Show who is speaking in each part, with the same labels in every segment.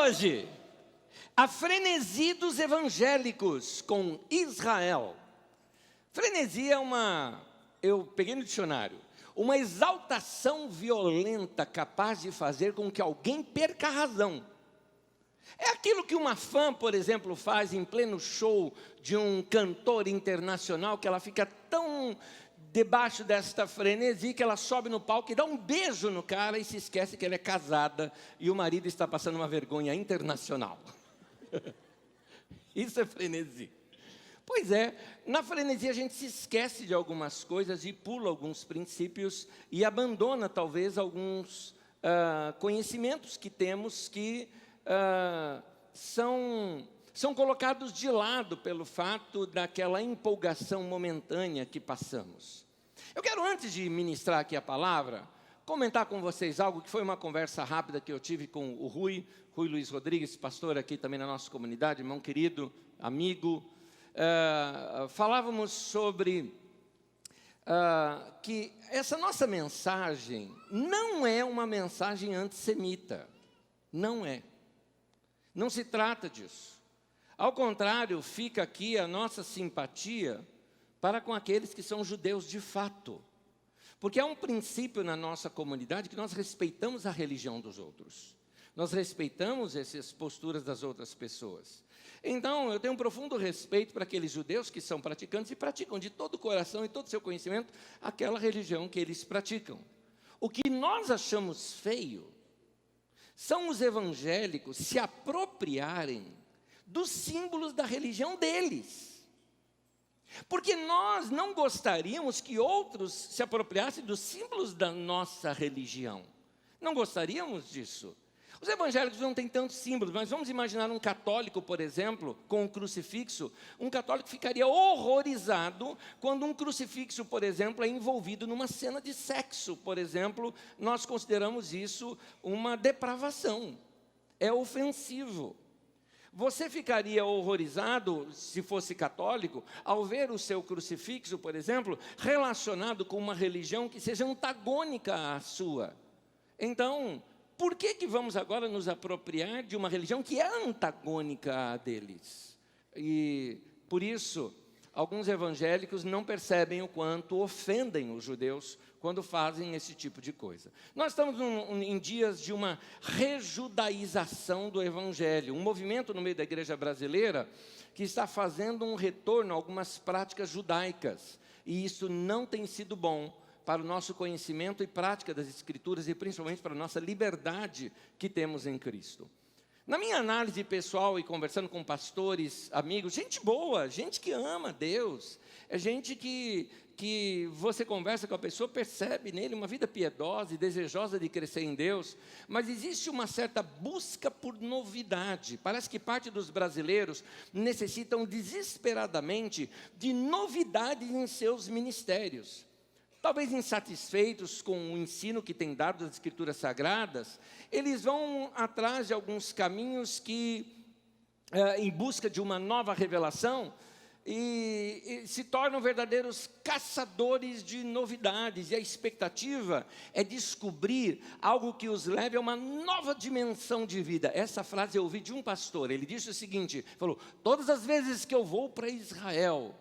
Speaker 1: hoje, a frenesi dos evangélicos com Israel. Frenesi é eu peguei no dicionário, uma exaltação violenta capaz de fazer com que alguém perca a razão. É aquilo que uma fã, por exemplo, faz em pleno show de um cantor internacional, que ela fica tão debaixo desta frenesi que ela sobe no palco e dá um beijo no cara e se esquece que ela é casada e o marido está passando uma vergonha internacional. Isso é frenesi. Pois é, na frenesi a gente se esquece de algumas coisas e pula alguns princípios e abandona talvez alguns conhecimentos que temos que são colocados de lado pelo fato daquela empolgação momentânea que passamos. Eu quero, antes de ministrar aqui a palavra, comentar com vocês algo que foi uma conversa rápida que eu tive com o Rui Luiz Rodrigues, pastor aqui também na nossa comunidade, irmão querido, amigo. Falávamos sobre que essa nossa mensagem não é uma mensagem antissemita. Não é. Não se trata disso. Ao contrário, fica aqui a nossa simpatia para com aqueles que são judeus de fato. Porque há um princípio na nossa comunidade que nós respeitamos a religião dos outros. Nós respeitamos essas posturas das outras pessoas. Então, eu tenho um profundo respeito para aqueles judeus que são praticantes e praticam de todo o coração e todo o seu conhecimento aquela religião que eles praticam. O que nós achamos feio são os evangélicos se apropriarem dos símbolos da religião deles. Porque nós não gostaríamos que outros se apropriassem dos símbolos da nossa religião. Não gostaríamos disso. Os evangélicos não têm tantos símbolos, mas vamos imaginar um católico, por exemplo, com um crucifixo. Um católico ficaria horrorizado quando um crucifixo, por exemplo, é envolvido numa cena de sexo, por exemplo. Nós consideramos isso uma depravação. É ofensivo. Você ficaria horrorizado, se fosse católico, ao ver o seu crucifixo, por exemplo, relacionado com uma religião que seja antagônica à sua. Então, por que vamos agora nos apropriar de uma religião que é antagônica à deles? E, por isso, alguns evangélicos não percebem o quanto ofendem os judeus quando fazem esse tipo de coisa. Nós estamos em dias de uma rejudaização do evangelho, um movimento no meio da igreja brasileira que está fazendo um retorno a algumas práticas judaicas. E isso não tem sido bom para o nosso conhecimento e prática das Escrituras e principalmente para a nossa liberdade que temos em Cristo. Na minha análise pessoal e conversando com pastores, amigos, gente boa, gente que ama Deus, é gente que você conversa com a pessoa, percebe nele uma vida piedosa e desejosa de crescer em Deus, mas existe uma certa busca por novidade. Parece que parte dos brasileiros necessitam desesperadamente de novidades em seus ministérios. Talvez insatisfeitos com o ensino que tem dado das Escrituras Sagradas, eles vão atrás de alguns caminhos em busca de uma nova revelação, e se tornam verdadeiros caçadores de novidades. E a expectativa é descobrir algo que os leve a uma nova dimensão de vida. Essa frase eu ouvi de um pastor, ele disse o seguinte, falou: todas as vezes que eu vou para Israel,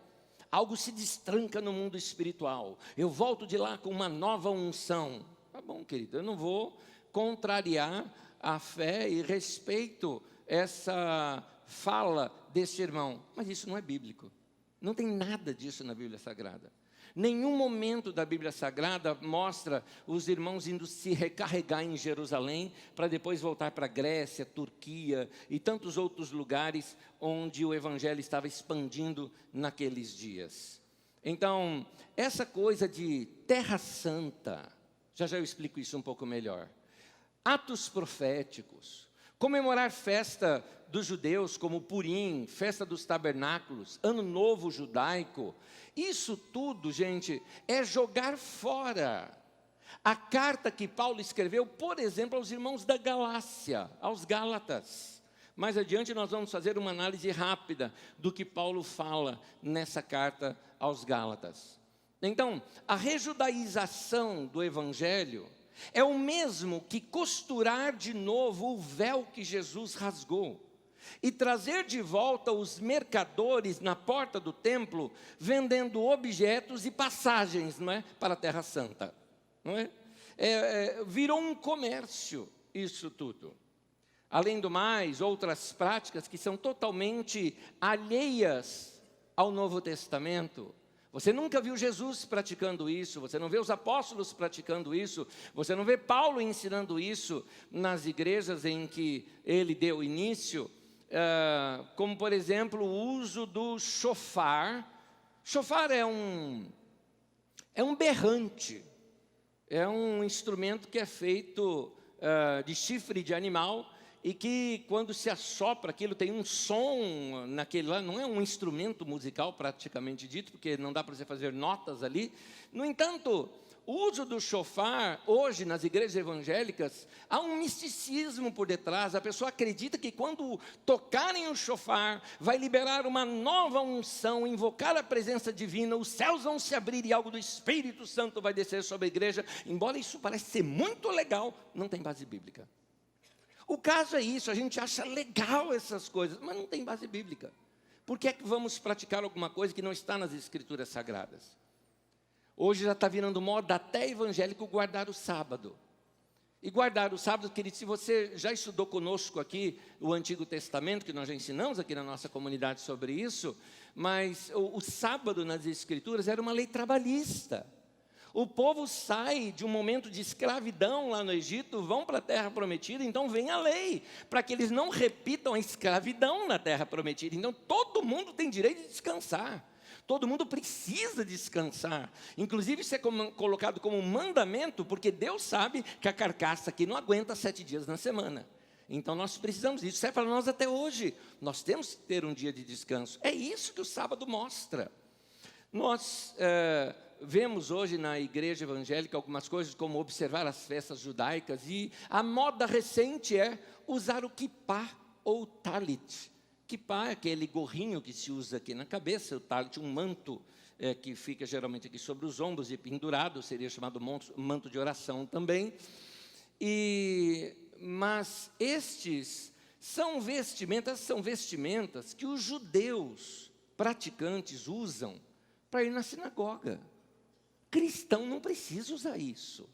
Speaker 1: algo se destranca no mundo espiritual. Eu volto de lá com uma nova unção. Tá bom, querido, eu não vou contrariar a fé e respeito essa fala deste irmão. Mas isso não é bíblico. Não tem nada disso na Bíblia Sagrada. Nenhum momento da Bíblia Sagrada mostra os irmãos indo se recarregar em Jerusalém para depois voltar para a Grécia, Turquia e tantos outros lugares onde o Evangelho estava expandindo naqueles dias. Então, essa coisa de Terra Santa, já eu explico isso um pouco melhor. Atos proféticos, comemorar festa dos judeus como Purim, festa dos tabernáculos, Ano Novo judaico, isso tudo, gente, é jogar fora a carta que Paulo escreveu, por exemplo, aos irmãos da Galácia, aos Gálatas. Mais adiante nós vamos fazer uma análise rápida do que Paulo fala nessa carta aos Gálatas. Então, a rejudaização do Evangelho é o mesmo que costurar de novo o véu que Jesus rasgou e trazer de volta os mercadores na porta do templo, vendendo objetos e passagens, não é, para a Terra Santa. Não é? Virou um comércio isso tudo. Além do mais, outras práticas que são totalmente alheias ao Novo Testamento. Você nunca viu Jesus praticando isso, você não vê os apóstolos praticando isso, você não vê Paulo ensinando isso nas igrejas em que ele deu início, como, por exemplo, o uso do shofar. Shofar é um berrante, é um instrumento que é feito de chifre de animal, e que quando se assopra aquilo tem um som naquele lá, não é um instrumento musical praticamente dito, porque não dá para você fazer notas ali. No entanto, o uso do shofar, hoje nas igrejas evangélicas, há um misticismo por detrás. A pessoa acredita que quando tocarem o shofar, vai liberar uma nova unção, invocar a presença divina, os céus vão se abrir e algo do Espírito Santo vai descer sobre a igreja. Embora isso pareça ser muito legal, não tem base bíblica. O caso é isso, a gente acha legal essas coisas, mas não tem base bíblica. Por que é que vamos praticar alguma coisa que não está nas Escrituras Sagradas? Hoje já está virando moda até evangélico guardar o sábado. E guardar o sábado, querido, se você já estudou conosco aqui o Antigo Testamento, que nós já ensinamos aqui na nossa comunidade sobre isso, mas o sábado nas Escrituras era uma lei trabalhista. O povo sai de um momento de escravidão lá no Egito, vão para a Terra Prometida, então vem a lei, para que eles não repitam a escravidão na Terra Prometida. Então todo mundo tem direito de descansar, todo mundo precisa descansar. Inclusive isso é colocado como um mandamento, porque Deus sabe que a carcaça aqui não aguenta 7 dias na semana. Então nós precisamos disso, serve para nós até hoje. Nós temos que ter um dia de descanso. É isso que o sábado mostra. Nós vemos hoje na igreja evangélica algumas coisas como observar as festas judaicas, e a moda recente é usar o kippá ou talit. Kippá é aquele gorrinho que se usa aqui na cabeça, o talit, um manto que fica geralmente aqui sobre os ombros e pendurado, seria chamado manto de oração também. Mas estes são vestimentas que os judeus praticantes usam para ir na sinagoga. Cristão não precisa usar isso.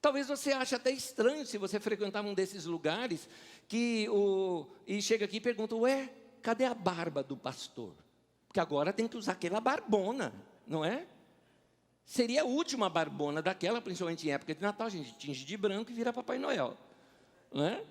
Speaker 1: Talvez você ache até estranho se você frequentar um desses lugares e chega aqui e pergunta, ué, cadê a barba do pastor? Porque agora tem que usar aquela barbona, não é? Seria a última barbona daquela, principalmente em época de Natal, a gente tinge de branco e vira Papai Noel, não é?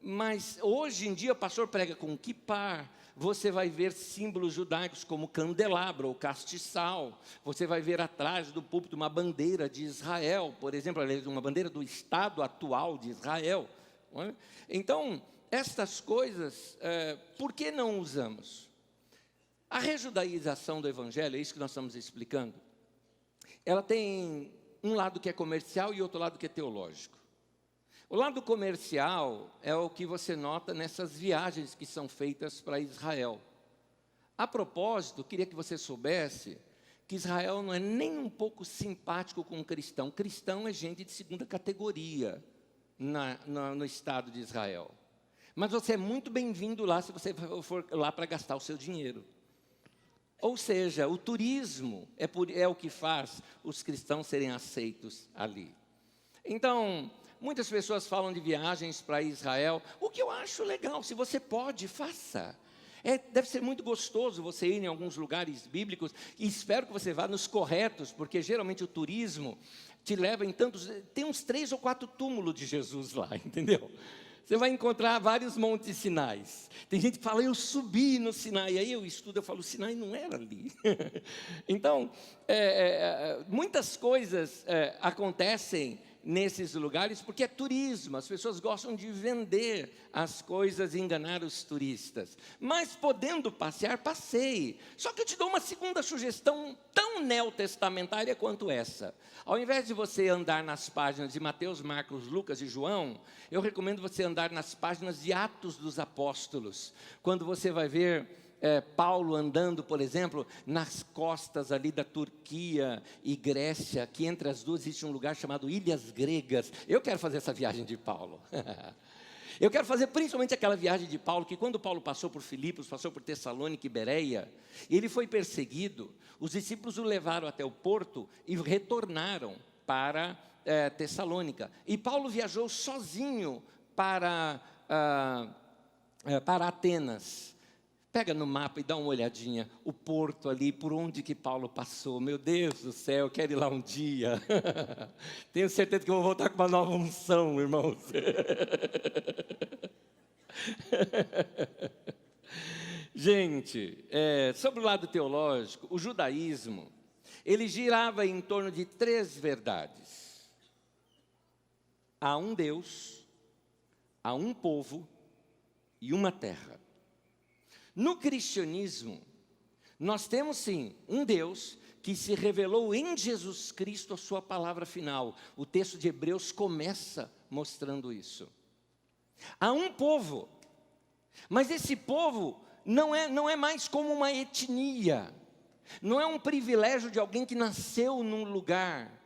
Speaker 1: Mas hoje em dia o pastor prega com kippá. Você vai ver símbolos judaicos como candelabro ou castiçal. Você vai ver atrás do púlpito uma bandeira de Israel, por exemplo, uma bandeira do Estado atual de Israel. Não é? Então, estas coisas, por que não usamos? A rejudaização do Evangelho, é isso que nós estamos explicando, ela tem um lado que é comercial e outro lado que é teológico. O lado comercial é o que você nota nessas viagens que são feitas para Israel. A propósito, queria que você soubesse que Israel não é nem um pouco simpático com o cristão. Cristão é gente de segunda categoria no Estado de Israel. Mas você é muito bem-vindo lá se você for lá para gastar o seu dinheiro. Ou seja, o turismo é o que faz os cristãos serem aceitos ali. Então, muitas pessoas falam de viagens para Israel, o que eu acho legal. Se você pode, faça. Deve ser muito gostoso você ir em alguns lugares bíblicos, e espero que você vá nos corretos, porque geralmente o turismo te leva em tantos... Tem uns 3 ou 4 túmulos de Jesus lá, entendeu? Você vai encontrar vários montes Sinais. Tem gente que fala, eu subi no Sinai. Aí eu estudo, eu falo, o Sinai não era ali. Então, muitas coisas acontecem nesses lugares, porque é turismo, as pessoas gostam de vender as coisas e enganar os turistas. Mas podendo passear, passeie. Só que eu te dou uma segunda sugestão tão neotestamentária quanto essa. Ao invés de você andar nas páginas de Mateus, Marcos, Lucas e João, eu recomendo você andar nas páginas de Atos dos Apóstolos, quando você vai ver Paulo andando, por exemplo, nas costas ali da Turquia e Grécia, que entre as duas existe um lugar chamado Ilhas Gregas. Eu quero fazer essa viagem de Paulo. Eu quero fazer principalmente aquela viagem de Paulo, que quando Paulo passou por Filipos, passou por Tessalônica e Bereia, ele foi perseguido, os discípulos o levaram até o porto e retornaram para Tessalônica. E Paulo viajou sozinho para Atenas. Pega no mapa e dá uma olhadinha, o porto ali, por onde que Paulo passou. Meu Deus do céu, eu quero ir lá um dia. Tenho certeza que eu vou voltar com uma nova unção, irmãos. Gente, sobre o lado teológico, o judaísmo, ele girava em torno de 3 verdades. Há um Deus, há um povo e uma terra. No cristianismo, nós temos sim um Deus que se revelou em Jesus Cristo, a sua palavra final. O texto de Hebreus começa mostrando isso. Há um povo, mas esse povo não é mais como uma etnia, não é um privilégio de alguém que nasceu num lugar.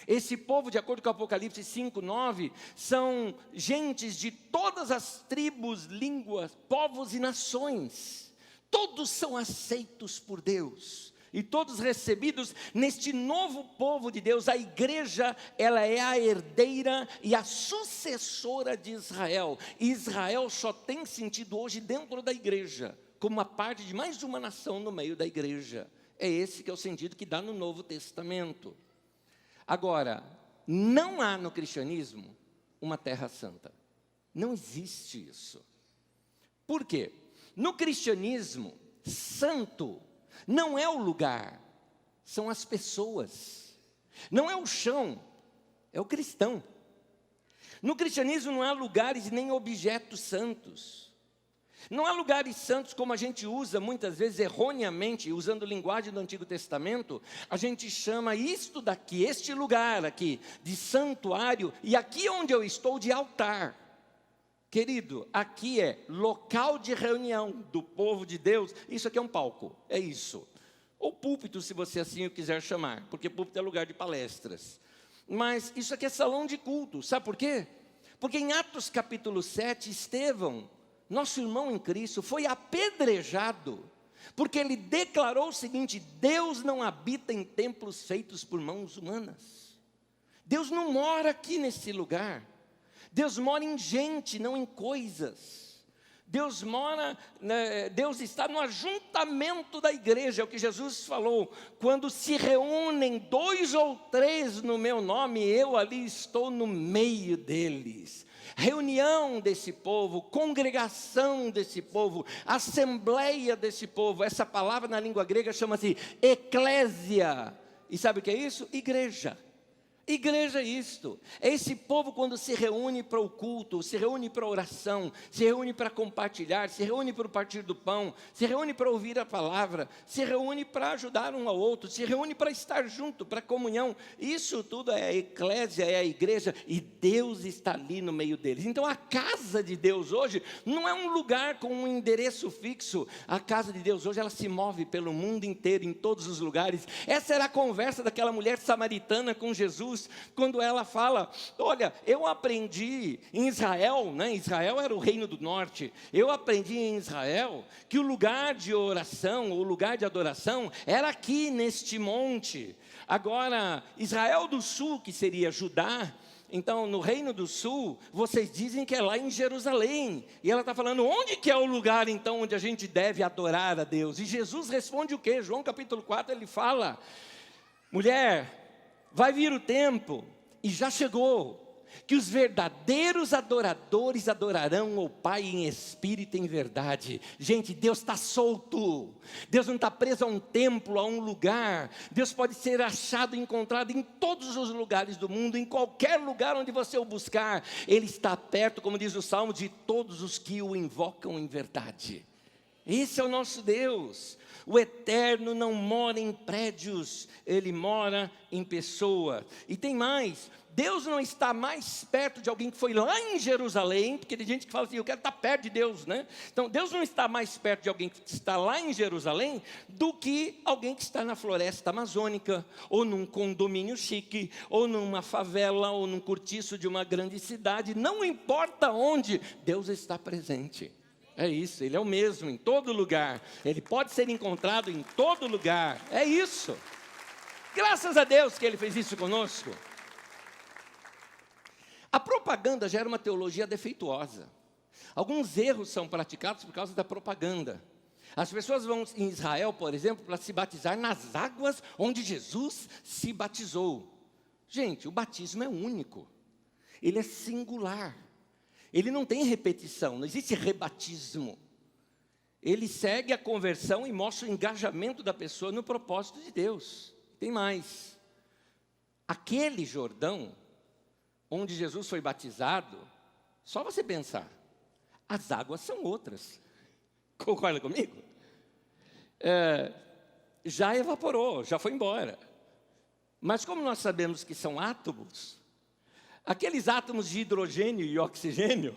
Speaker 1: Esse povo, de acordo com Apocalipse 5:9, são gentes de todas as tribos, línguas, povos e nações. Todos são aceitos por Deus e todos recebidos neste novo povo de Deus. A igreja, ela é a herdeira e a sucessora de Israel. Israel só tem sentido hoje dentro da igreja, como uma parte de mais uma nação no meio da igreja. É esse que é o sentido que dá no Novo Testamento. Agora, não há no cristianismo uma terra santa. Não existe isso. Por quê? No cristianismo, santo não é o lugar, são as pessoas. Não é o chão, é o cristão. No cristianismo não há lugares e nem objetos santos. Não há lugares santos como a gente usa muitas vezes erroneamente, usando linguagem do Antigo Testamento, a gente chama isto daqui, este lugar aqui, de santuário, e aqui onde eu estou, de altar. Querido, aqui é local de reunião do povo de Deus. Isso aqui é um palco, é isso. Ou púlpito, se você assim o quiser chamar, porque púlpito é lugar de palestras. Mas isso aqui é salão de culto, sabe por quê? Porque em Atos capítulo 7, Estevão, nosso irmão em Cristo, foi apedrejado, porque ele declarou o seguinte: Deus não habita em templos feitos por mãos humanas. Deus não mora aqui nesse lugar. Deus mora em gente, não em coisas. Deus está no ajuntamento da igreja, é o que Jesus falou: quando se reúnem 2 ou 3 no meu nome, eu ali estou no meio deles. Reunião desse povo, congregação desse povo, assembleia desse povo. Essa palavra na língua grega chama-se eclésia. E sabe o que é isso? Igreja. Igreja é isto, é esse povo quando se reúne para o culto, se reúne para a oração, se reúne para compartilhar, se reúne para o partir do pão, se reúne para ouvir a palavra, se reúne para ajudar um ao outro, se reúne para estar junto, para comunhão. Isso tudo é a eclésia, é a igreja, e Deus está ali no meio deles. Então a casa de Deus hoje não é um lugar com um endereço fixo. A casa de Deus hoje, ela se move pelo mundo inteiro, em todos os lugares. Essa era a conversa daquela mulher samaritana com Jesus, quando ela fala: olha, eu aprendi em Israel, Israel era o reino do norte, eu aprendi em Israel que o lugar de oração, o lugar de adoração, era aqui neste monte. Agora, Israel do sul, que seria Judá, então no reino do sul, vocês dizem que é lá em Jerusalém. E ela está falando: onde que é o lugar então onde a gente deve adorar a Deus? E Jesus responde o quê? João capítulo 4, ele fala: mulher, vai vir o tempo, e já chegou, que os verdadeiros adoradores adorarão o Pai em espírito e em verdade. Gente, Deus está solto. Deus não está preso a um templo, a um lugar. Deus pode ser achado, encontrado em todos os lugares do mundo, em qualquer lugar onde você o buscar. Ele está perto, como diz o Salmo, de todos os que o invocam em verdade. Esse é o nosso Deus. O eterno não mora em prédios, ele mora em pessoas. E tem mais: Deus não está mais perto de alguém que foi lá em Jerusalém, porque tem gente que fala assim, eu quero estar perto de Deus, né? Então, Deus não está mais perto de alguém que está lá em Jerusalém do que alguém que está na floresta amazônica, ou num condomínio chique, ou numa favela, ou num cortiço de uma grande cidade. Não importa onde, Deus está presente. É isso, Ele é o mesmo em todo lugar. Ele pode ser encontrado em todo lugar. É isso. Graças a Deus que Ele fez isso conosco. A propaganda gera uma teologia defeituosa. Alguns erros são praticados por causa da propaganda. As pessoas vão em Israel, por exemplo, para se batizar nas águas onde Jesus se batizou. Gente, o batismo é único. Ele é singular. Ele não tem repetição, não existe rebatismo. Ele segue a conversão e mostra o engajamento da pessoa no propósito de Deus. Tem mais. Aquele Jordão, onde Jesus foi batizado, só você pensar, as águas são outras. Concorda comigo? Já evaporou, já foi embora. Mas como nós sabemos que são átomos, aqueles átomos de hidrogênio e oxigênio,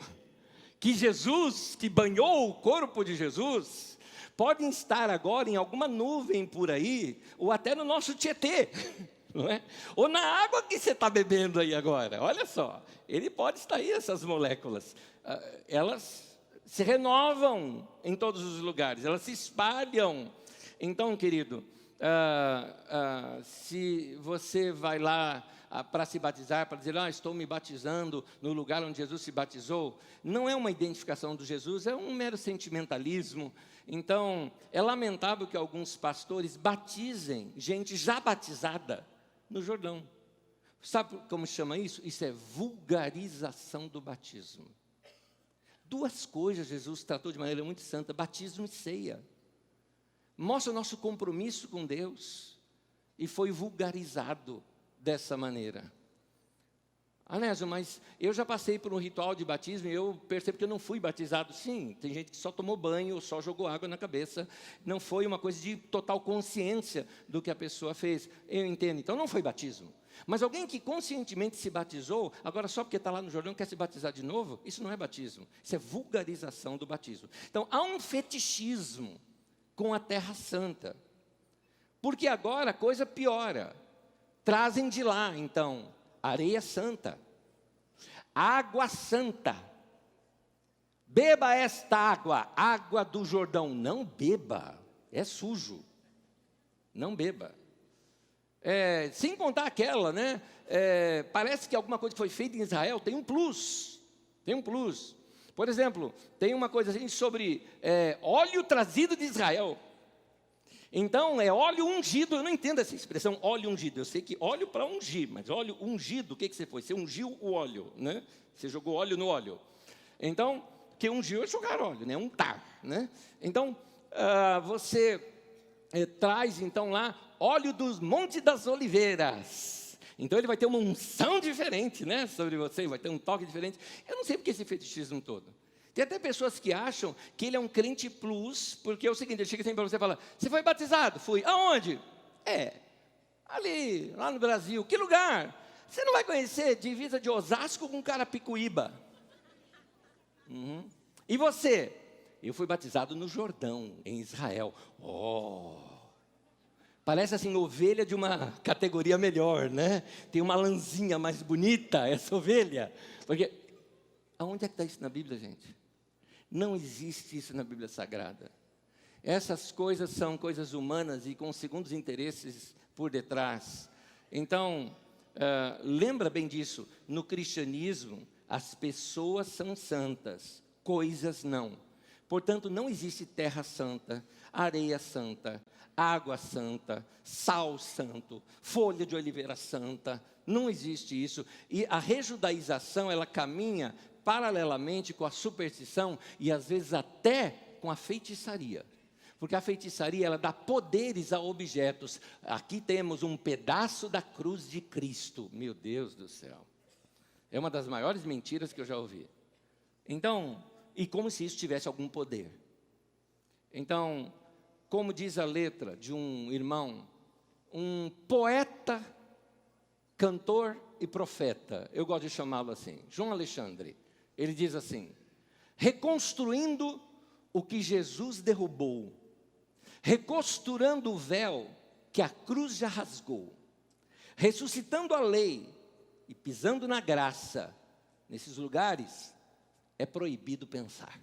Speaker 1: que Jesus, que banhou o corpo de Jesus, podem estar agora em alguma nuvem por aí, ou até no nosso Tietê, não é? Ou na água que você está bebendo aí agora. Olha só, ele pode estar aí, essas moléculas. Elas se renovam em todos os lugares, elas se espalham. Então, querido, se você vai lá para se batizar, para dizer, estou me batizando no lugar onde Jesus se batizou, não é uma identificação de Jesus, é um mero sentimentalismo. Então, é lamentável que alguns pastores batizem gente já batizada no Jordão. Sabe como chama isso? Isso é vulgarização do batismo. Duas coisas Jesus tratou de maneira muito santa, batismo e ceia. Mostra o nosso compromisso com Deus e foi vulgarizado dessa maneira. Anésio, mas eu já passei por um ritual de batismo e eu percebo que eu não fui batizado. Sim, tem gente que só tomou banho ou só jogou água na cabeça. Não foi uma coisa de total consciência do que a pessoa fez. Eu entendo, então não foi batismo. Mas alguém que conscientemente se batizou, agora só porque está lá no Jordão quer se batizar de novo, isso não é batismo. Isso é vulgarização do batismo. Então há um fetichismo com a Terra Santa. Porque agora a coisa piora. Trazem de lá, então, areia santa, água santa. Beba esta água, água do Jordão. Não beba, é sujo. Não beba. Sem contar aquela, né? Parece que alguma coisa que foi feita em Israel tem um plus. Tem um plus. Por exemplo, tem uma coisa assim sobre óleo trazido de Israel. Então, é óleo ungido. Eu não entendo essa expressão, óleo ungido. Eu sei que óleo para ungir, mas óleo ungido, o que você foi? Você ungiu o óleo, né? Você jogou óleo no óleo. Então, que ungiu é jogar óleo, né? Untar, né? Então, você traz, então, lá, óleo dos Montes das Oliveiras. Então, ele vai ter uma unção diferente, né? Sobre você, vai ter um toque diferente. Eu não sei porque esse fetichismo todo. Tem até pessoas que acham que ele é um crente plus, porque é o seguinte, ele chega assim para você e fala, você foi batizado? Fui. Aonde? Ali, lá no Brasil. Que lugar? Você não vai conhecer divisa de Osasco com Carapicuíba. E você? Eu fui batizado no Jordão, em Israel. Parece assim, ovelha de uma categoria melhor, né? Tem uma lãzinha mais bonita, essa ovelha. Porque, aonde é que está isso na Bíblia, gente? Não existe isso na Bíblia Sagrada. Essas coisas são coisas humanas e com segundos interesses por detrás. Então, lembra bem disso. No cristianismo, as pessoas são santas, coisas não. Portanto, não existe terra santa, areia santa, água santa, sal santo, folha de oliveira santa. Não existe isso. E a rejudaização, ela caminha paralelamente com a superstição e às vezes até com a feitiçaria. Porque a feitiçaria, ela dá poderes a objetos. Aqui temos um pedaço da cruz de Cristo. Meu Deus do céu. É uma das maiores mentiras que eu já ouvi. Então, e como se isso tivesse algum poder. Então, como diz a letra de um irmão, um poeta cantor e profeta, eu gosto de chamá-lo assim, João Alexandre, ele diz assim: reconstruindo o que Jesus derrubou, recosturando o véu que a cruz já rasgou, ressuscitando a lei e pisando na graça, nesses lugares é proibido pensar.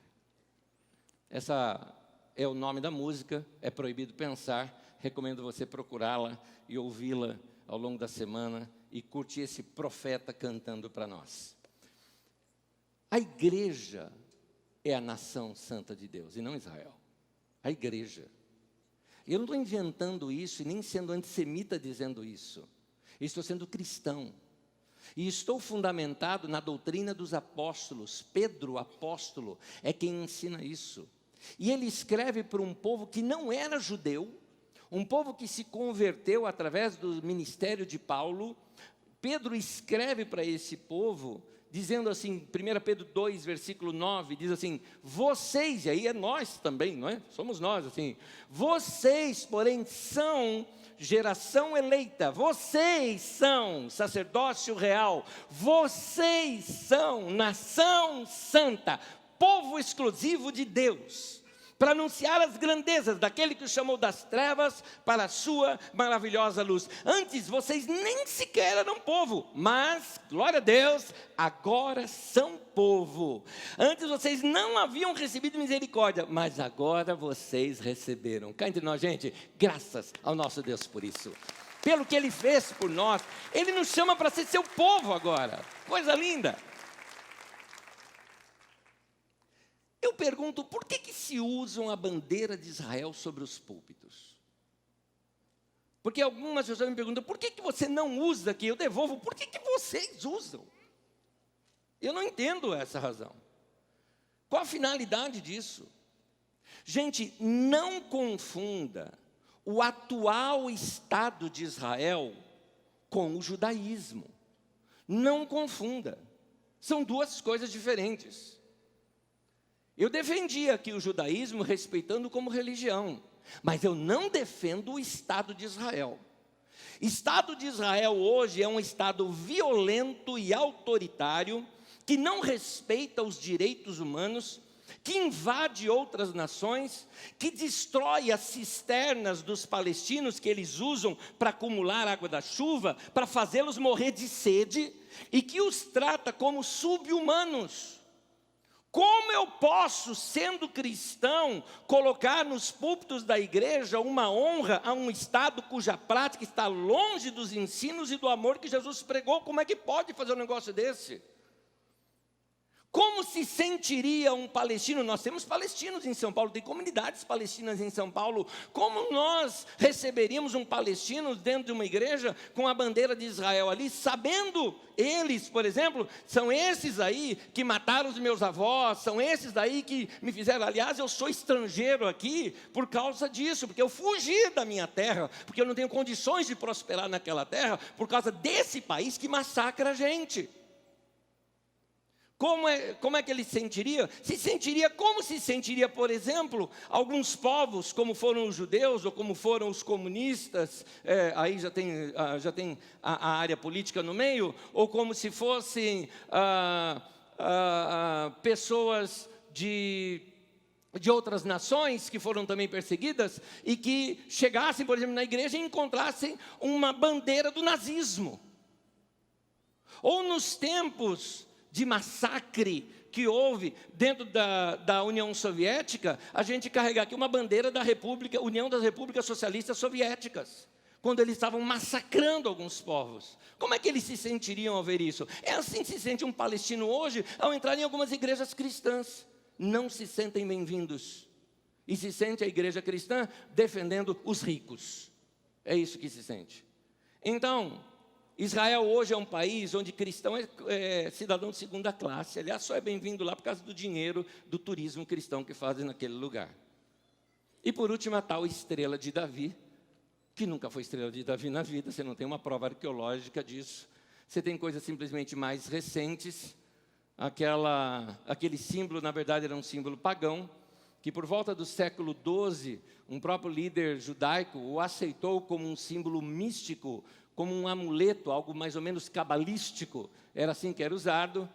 Speaker 1: Essa é o nome da música, É Proibido Pensar. Recomendo você procurá-la e ouvi-la ao longo da semana e curtir esse profeta cantando para nós. A igreja é a nação santa de Deus e não Israel. A igreja. Eu não estou inventando isso e nem sendo antissemita dizendo isso. Eu estou sendo cristão. E estou fundamentado na doutrina dos apóstolos. Pedro, apóstolo, é quem ensina isso. E ele escreve para um povo que não era judeu, um povo que se converteu através do ministério de Paulo. Pedro escreve para esse povo, dizendo assim, 1 Pedro 2, versículo 9, diz assim: vocês, e aí é nós também, não é? Somos nós, assim. Vocês, porém, são geração eleita, vocês são sacerdócio real, vocês são nação santa, povo exclusivo de Deus, para anunciar as grandezas daquele que os chamou das trevas para a sua maravilhosa luz. Antes vocês nem sequer eram povo, mas, glória a Deus, agora são povo. Antes vocês não haviam recebido misericórdia, mas agora vocês receberam. Cá entre nós, gente, graças ao nosso Deus por isso. Pelo que Ele fez por nós, Ele nos chama para ser seu povo agora. Coisa linda. Eu pergunto, por que se usam a bandeira de Israel sobre os púlpitos? Porque algumas pessoas me perguntam, por que você não usa aqui? Eu devolvo, por que vocês usam? Eu não entendo essa razão. Qual a finalidade disso? Gente, não confunda o atual Estado de Israel com o judaísmo. Não confunda. São duas coisas diferentes. Eu defendi aqui o judaísmo respeitando como religião, mas eu não defendo o Estado de Israel. Estado de Israel hoje é um Estado violento e autoritário, que não respeita os direitos humanos, que invade outras nações, que destrói as cisternas dos palestinos que eles usam para acumular água da chuva, para fazê-los morrer de sede, e que os trata como sub-humanos. Como eu posso, sendo cristão, colocar nos púlpitos da igreja uma honra a um Estado cuja prática está longe dos ensinos e do amor que Jesus pregou? Como é que pode fazer um negócio desse? Como se sentiria um palestino? Nós temos palestinos em São Paulo, tem comunidades palestinas em São Paulo. Como nós receberíamos um palestino dentro de uma igreja com a bandeira de Israel ali, sabendo eles, por exemplo, são esses aí que mataram os meus avós, são esses aí que me fizeram, aliás, eu sou estrangeiro aqui por causa disso, porque eu fugi da minha terra, porque eu não tenho condições de prosperar naquela terra, por causa desse país que massacra a gente. Como é que ele se sentiria? Se sentiria como se sentiria, por exemplo, alguns povos, como foram os judeus, ou como foram os comunistas, aí já tem a área política no meio, ou como se fossem pessoas de outras nações que foram também perseguidas, e que chegassem, por exemplo, na igreja e encontrassem uma bandeira do nazismo. Ou nos tempos de massacre que houve dentro da União Soviética, a gente carregar aqui uma bandeira da República, União das Repúblicas Socialistas Soviéticas, quando eles estavam massacrando alguns povos. Como é que eles se sentiriam ao ver isso? É assim que se sente um palestino hoje, ao entrar em algumas igrejas cristãs. Não se sentem bem-vindos. E se sente a igreja cristã defendendo os ricos. É isso que se sente. Então, Israel hoje é um país onde cristão é cidadão de segunda classe. Aliás, só é bem-vindo lá por causa do dinheiro do turismo cristão que fazem naquele lugar. E por último, a tal estrela de Davi, que nunca foi estrela de Davi na vida, você não tem uma prova arqueológica disso. Você tem coisas simplesmente mais recentes. Aquele símbolo, na verdade, era um símbolo pagão, que por volta do século XII, um próprio líder judaico o aceitou como um símbolo místico, como um amuleto, algo mais ou menos cabalístico, era assim que era usado.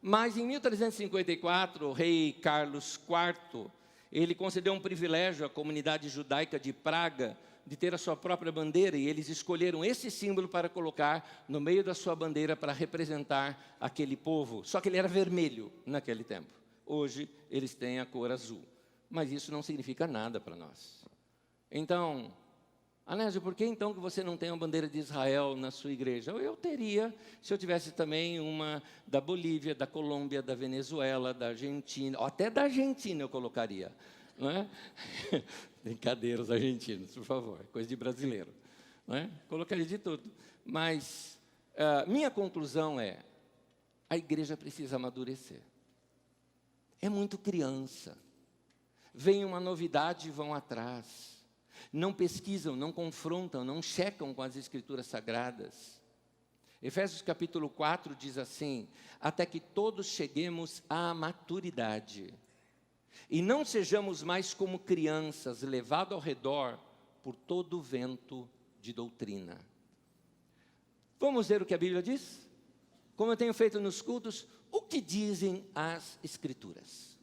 Speaker 1: Mas em 1354, o rei Carlos IV, ele concedeu um privilégio à comunidade judaica de Praga, de ter a sua própria bandeira, e eles escolheram esse símbolo para colocar no meio da sua bandeira para representar aquele povo. Só que ele era vermelho naquele tempo. Hoje, eles têm a cor azul. Mas isso não significa nada para nós. Então, Anésio, por que então que você não tem uma bandeira de Israel na sua igreja? Eu teria, se eu tivesse também uma da Bolívia, da Colômbia, da Venezuela, da Argentina, ou até da Argentina eu colocaria. Não é? Brincadeira, os argentinos, por favor, coisa de brasileiro. Não é? Colocaria de tudo. Mas minha conclusão é, a igreja precisa amadurecer. É muito criança. Vem uma novidade e vão atrás. Não pesquisam, não confrontam, não checam com as Escrituras Sagradas. Efésios capítulo 4 diz assim: até que todos cheguemos à maturidade, e não sejamos mais como crianças, levados ao redor por todo o vento de doutrina. Vamos ver o que a Bíblia diz? Como eu tenho feito nos cultos, o que dizem as Escrituras?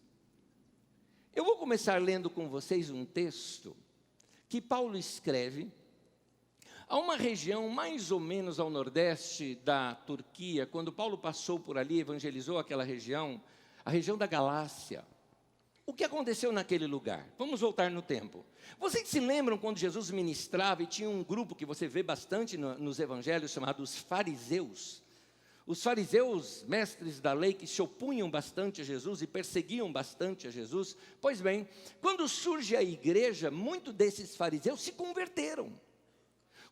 Speaker 1: Eu vou começar lendo com vocês um texto que Paulo escreve a uma região mais ou menos ao nordeste da Turquia. Quando Paulo passou por ali, evangelizou aquela região, a região da Galácia. O que aconteceu naquele lugar? Vamos voltar no tempo. Vocês se lembram quando Jesus ministrava e tinha um grupo que você vê bastante nos evangelhos, chamado os fariseus? Os fariseus, mestres da lei, que se opunham bastante a Jesus e perseguiam bastante a Jesus. Pois bem, quando surge a igreja, muitos desses fariseus se converteram.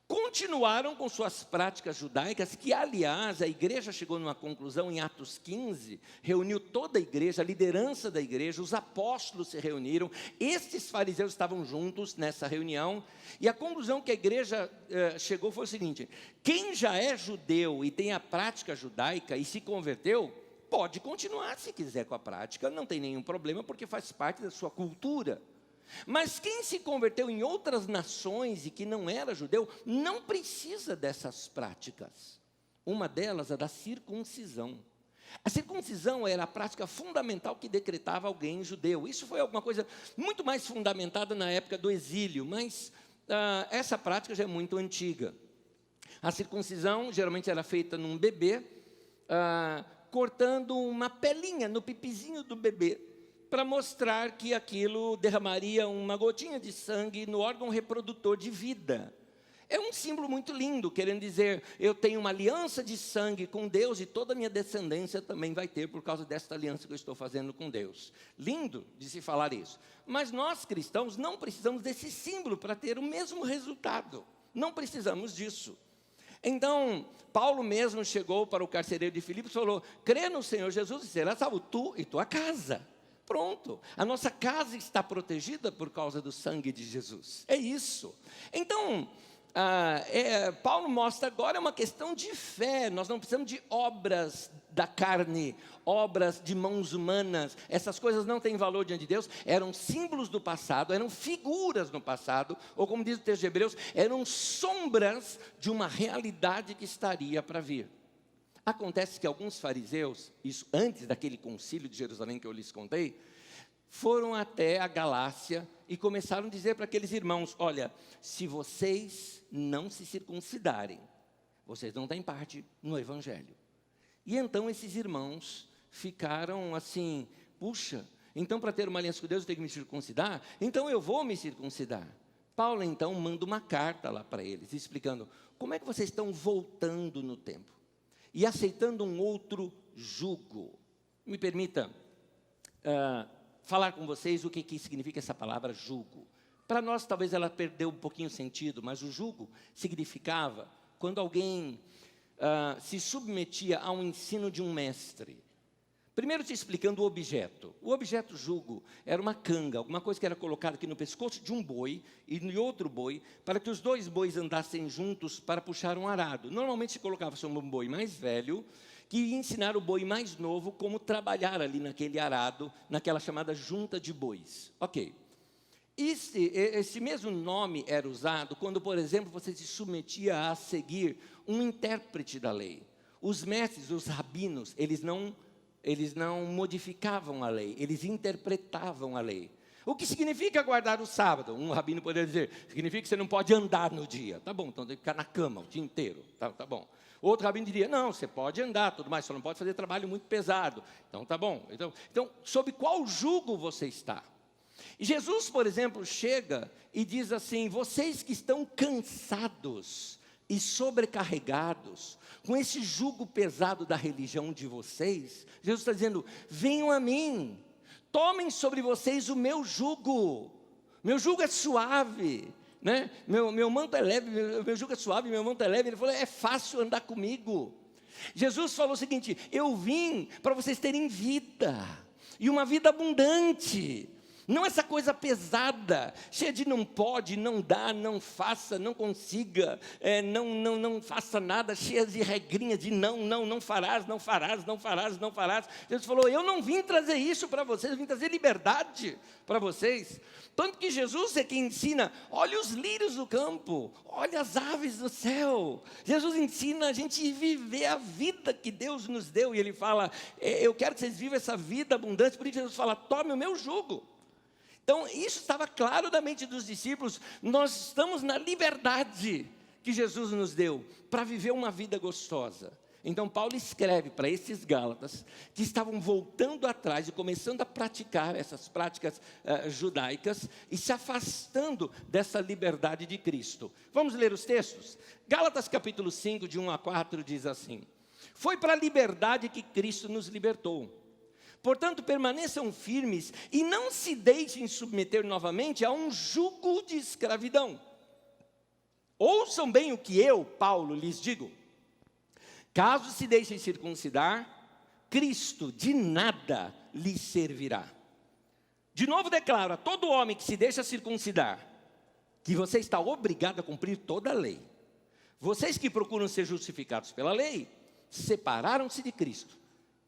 Speaker 1: Continuaram com suas práticas judaicas, que, aliás, a igreja chegou numa conclusão em Atos 15, reuniu toda a igreja, a liderança da igreja, os apóstolos se reuniram, estes fariseus estavam juntos nessa reunião, e a conclusão que a igreja chegou foi o seguinte: quem já é judeu e tem a prática judaica e se converteu, pode continuar se quiser com a prática, não tem nenhum problema, porque faz parte da sua cultura. Mas quem se converteu em outras nações e que não era judeu, não precisa dessas práticas. Uma delas é da circuncisão. A circuncisão era a prática fundamental que decretava alguém judeu. Isso foi alguma coisa muito mais fundamentada na época do exílio, mas essa prática já é muito antiga. A circuncisão geralmente era feita num bebê, cortando uma pelinha no pipizinho do bebê, para mostrar que aquilo derramaria uma gotinha de sangue no órgão reprodutor de vida. É um símbolo muito lindo, querendo dizer, eu tenho uma aliança de sangue com Deus e toda a minha descendência também vai ter por causa desta aliança que eu estou fazendo com Deus. Lindo de se falar isso. Mas nós cristãos não precisamos desse símbolo para ter o mesmo resultado. Não precisamos disso. Então, Paulo mesmo chegou para o carcereiro de Filipos e falou: crê no Senhor Jesus e será salvo tu e tua casa. Pronto, a nossa casa está protegida por causa do sangue de Jesus. É isso. Então, Paulo mostra agora uma questão de fé. Nós não precisamos de obras da carne, obras de mãos humanas. Essas coisas não têm valor diante de Deus. Eram símbolos do passado, eram figuras no passado, ou como diz o texto de Hebreus, eram sombras de uma realidade que estaria para vir. Acontece que alguns fariseus, isso antes daquele concílio de Jerusalém que eu lhes contei, foram até a Galácia e começaram a dizer para aqueles irmãos: olha, se vocês não se circuncidarem, vocês não têm parte no Evangelho. E então esses irmãos ficaram assim: puxa, então para ter uma aliança com Deus eu tenho que me circuncidar? Então eu vou me circuncidar. Paulo então manda uma carta lá para eles, explicando como é que vocês estão voltando no tempo e aceitando um outro jugo. Me permita falar com vocês o que significa essa palavra jugo. Para nós talvez ela perdeu um pouquinho o sentido, mas o jugo significava quando alguém se submetia a um ensino de um mestre. Primeiro te explicando o objeto. O objeto jugo era uma canga, alguma coisa que era colocada aqui no pescoço de um boi e no outro boi, para que os dois bois andassem juntos para puxar um arado. Normalmente se colocava sobre um boi mais velho, que ia ensinar o boi mais novo como trabalhar ali naquele arado, naquela chamada junta de bois. Ok. Esse mesmo nome era usado quando, por exemplo, você se submetia a seguir um intérprete da lei. Os mestres, os rabinos, eles não modificavam a lei, eles interpretavam a lei. O que significa guardar o sábado? Um rabino poderia dizer, significa que você não pode andar no dia. Tá bom, então tem que ficar na cama o dia inteiro. Tá bom. Outro rabino diria, não, você pode andar, tudo mais, só não pode fazer trabalho muito pesado. Então tá bom. Então, sob qual jugo você está? E Jesus, por exemplo, chega e diz assim, vocês que estão cansados e sobrecarregados, com esse jugo pesado da religião de vocês, Jesus está dizendo, venham a mim, tomem sobre vocês o meu jugo é suave, né? Meu manto é leve, meu jugo é suave, meu manto é leve. Ele falou, é fácil andar comigo. Jesus falou o seguinte, eu vim para vocês terem vida, e uma vida abundante. Não essa coisa pesada, cheia de não pode, não dá, não faça, não consiga, não faça nada, cheia de regrinhas de não farás. Jesus falou, eu não vim trazer isso para vocês, eu vim trazer liberdade para vocês. Tanto que Jesus é quem ensina, olha os lírios do campo, olha as aves do céu. Jesus ensina a gente a viver a vida que Deus nos deu. E Ele fala, eu quero que vocês vivam essa vida abundante. Por isso Jesus fala, tome o meu jugo. Então, isso estava claro da mente dos discípulos. Nós estamos na liberdade que Jesus nos deu para viver uma vida gostosa. Então, Paulo escreve para esses Gálatas que estavam voltando atrás e começando a praticar essas práticas judaicas e se afastando dessa liberdade de Cristo. Vamos ler os textos? Gálatas capítulo 5, de 1 a 4, diz assim, foi para a liberdade que Cristo nos libertou. Portanto, permaneçam firmes e não se deixem submeter novamente a um jugo de escravidão. Ouçam bem o que eu, Paulo, lhes digo. Caso se deixem circuncidar, Cristo de nada lhes servirá. De novo declaro a todo homem que se deixa circuncidar, que você está obrigado a cumprir toda a lei. Vocês que procuram ser justificados pela lei, separaram-se de Cristo,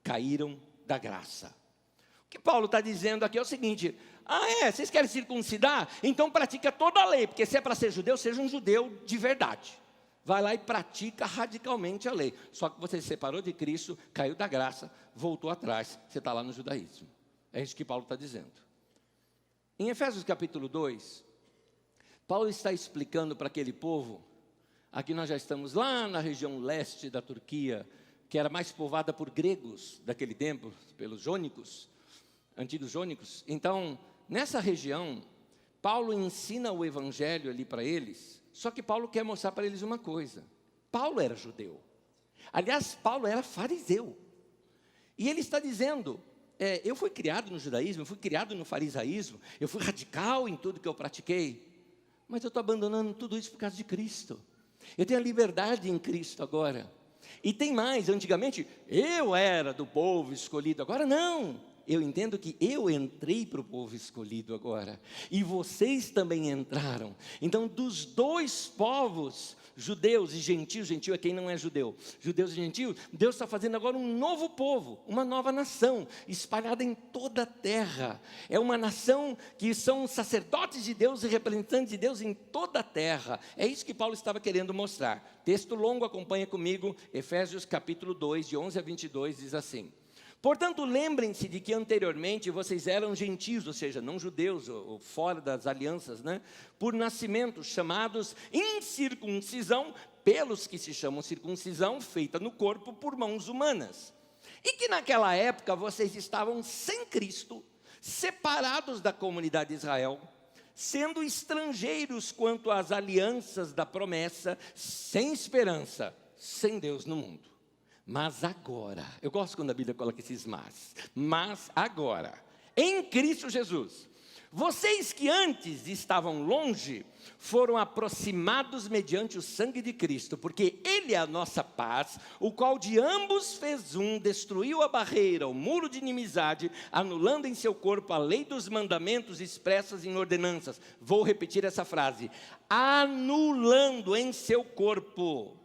Speaker 1: caíram da graça. O que Paulo está dizendo aqui é o seguinte, vocês querem circuncidar? Então pratica toda a lei, porque se é para ser judeu, seja um judeu de verdade. Vai lá e pratica radicalmente a lei. Só que você se separou de Cristo, caiu da graça, voltou atrás, você está lá no judaísmo. É isso que Paulo está dizendo. Em Efésios capítulo 2, Paulo está explicando para aquele povo, aqui nós já estamos lá na região leste da Turquia, que era mais povoada por gregos daquele tempo, pelos jônicos, antigos jônicos. Então, nessa região, Paulo ensina o evangelho ali para eles, só que Paulo quer mostrar para eles uma coisa. Paulo era judeu. Aliás, Paulo era fariseu. E ele está dizendo, eu fui criado no judaísmo, eu fui criado no farisaísmo, eu fui radical em tudo que eu pratiquei, mas eu estou abandonando tudo isso por causa de Cristo. Eu tenho a liberdade em Cristo agora. E tem mais, antigamente eu era do povo escolhido, agora não. Eu entendo que eu entrei para o povo escolhido agora. E vocês também entraram. Então, dos dois povos, judeus e gentios, gentio é quem não é judeu, judeus e gentios, Deus está fazendo agora um novo povo, uma nova nação, espalhada em toda a terra. É uma nação que são sacerdotes de Deus e representantes de Deus em toda a terra. É isso que Paulo estava querendo mostrar. Texto longo, acompanha comigo, Efésios capítulo 2, de 11 a 22, diz assim. Portanto, lembrem-se de que anteriormente vocês eram gentios, ou seja, não judeus, ou fora das alianças, né? Por nascimento, chamados incircuncisão, pelos que se chamam circuncisão, feita no corpo por mãos humanas. E que naquela época vocês estavam sem Cristo, separados da comunidade de Israel, sendo estrangeiros quanto às alianças da promessa, sem esperança, sem Deus no mundo. Mas agora, eu gosto quando a Bíblia coloca esses mas agora, em Cristo Jesus, vocês que antes estavam longe, foram aproximados mediante o sangue de Cristo, porque Ele é a nossa paz, o qual de ambos fez um, destruiu a barreira, o muro de inimizade, anulando em seu corpo a lei dos mandamentos expressos em ordenanças. Vou repetir essa frase, anulando em seu corpo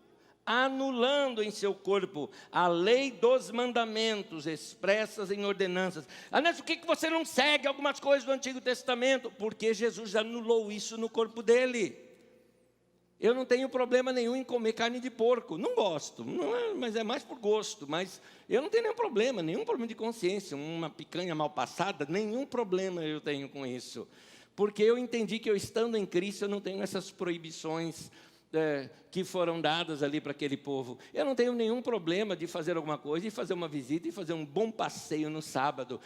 Speaker 1: anulando em seu corpo a lei dos mandamentos expressas em ordenanças. Mas por que você não segue algumas coisas do Antigo Testamento? Porque Jesus já anulou isso no corpo dele. Eu não tenho problema nenhum em comer carne de porco, não gosto, mas é mais por gosto, mas eu não tenho nenhum problema de consciência, uma picanha mal passada, nenhum problema eu tenho com isso, porque eu entendi que eu estando em Cristo, eu não tenho essas proibições que foram dadas ali para aquele povo. Eu não tenho nenhum problema de fazer alguma coisa, de fazer uma visita, e fazer um bom passeio no sábado.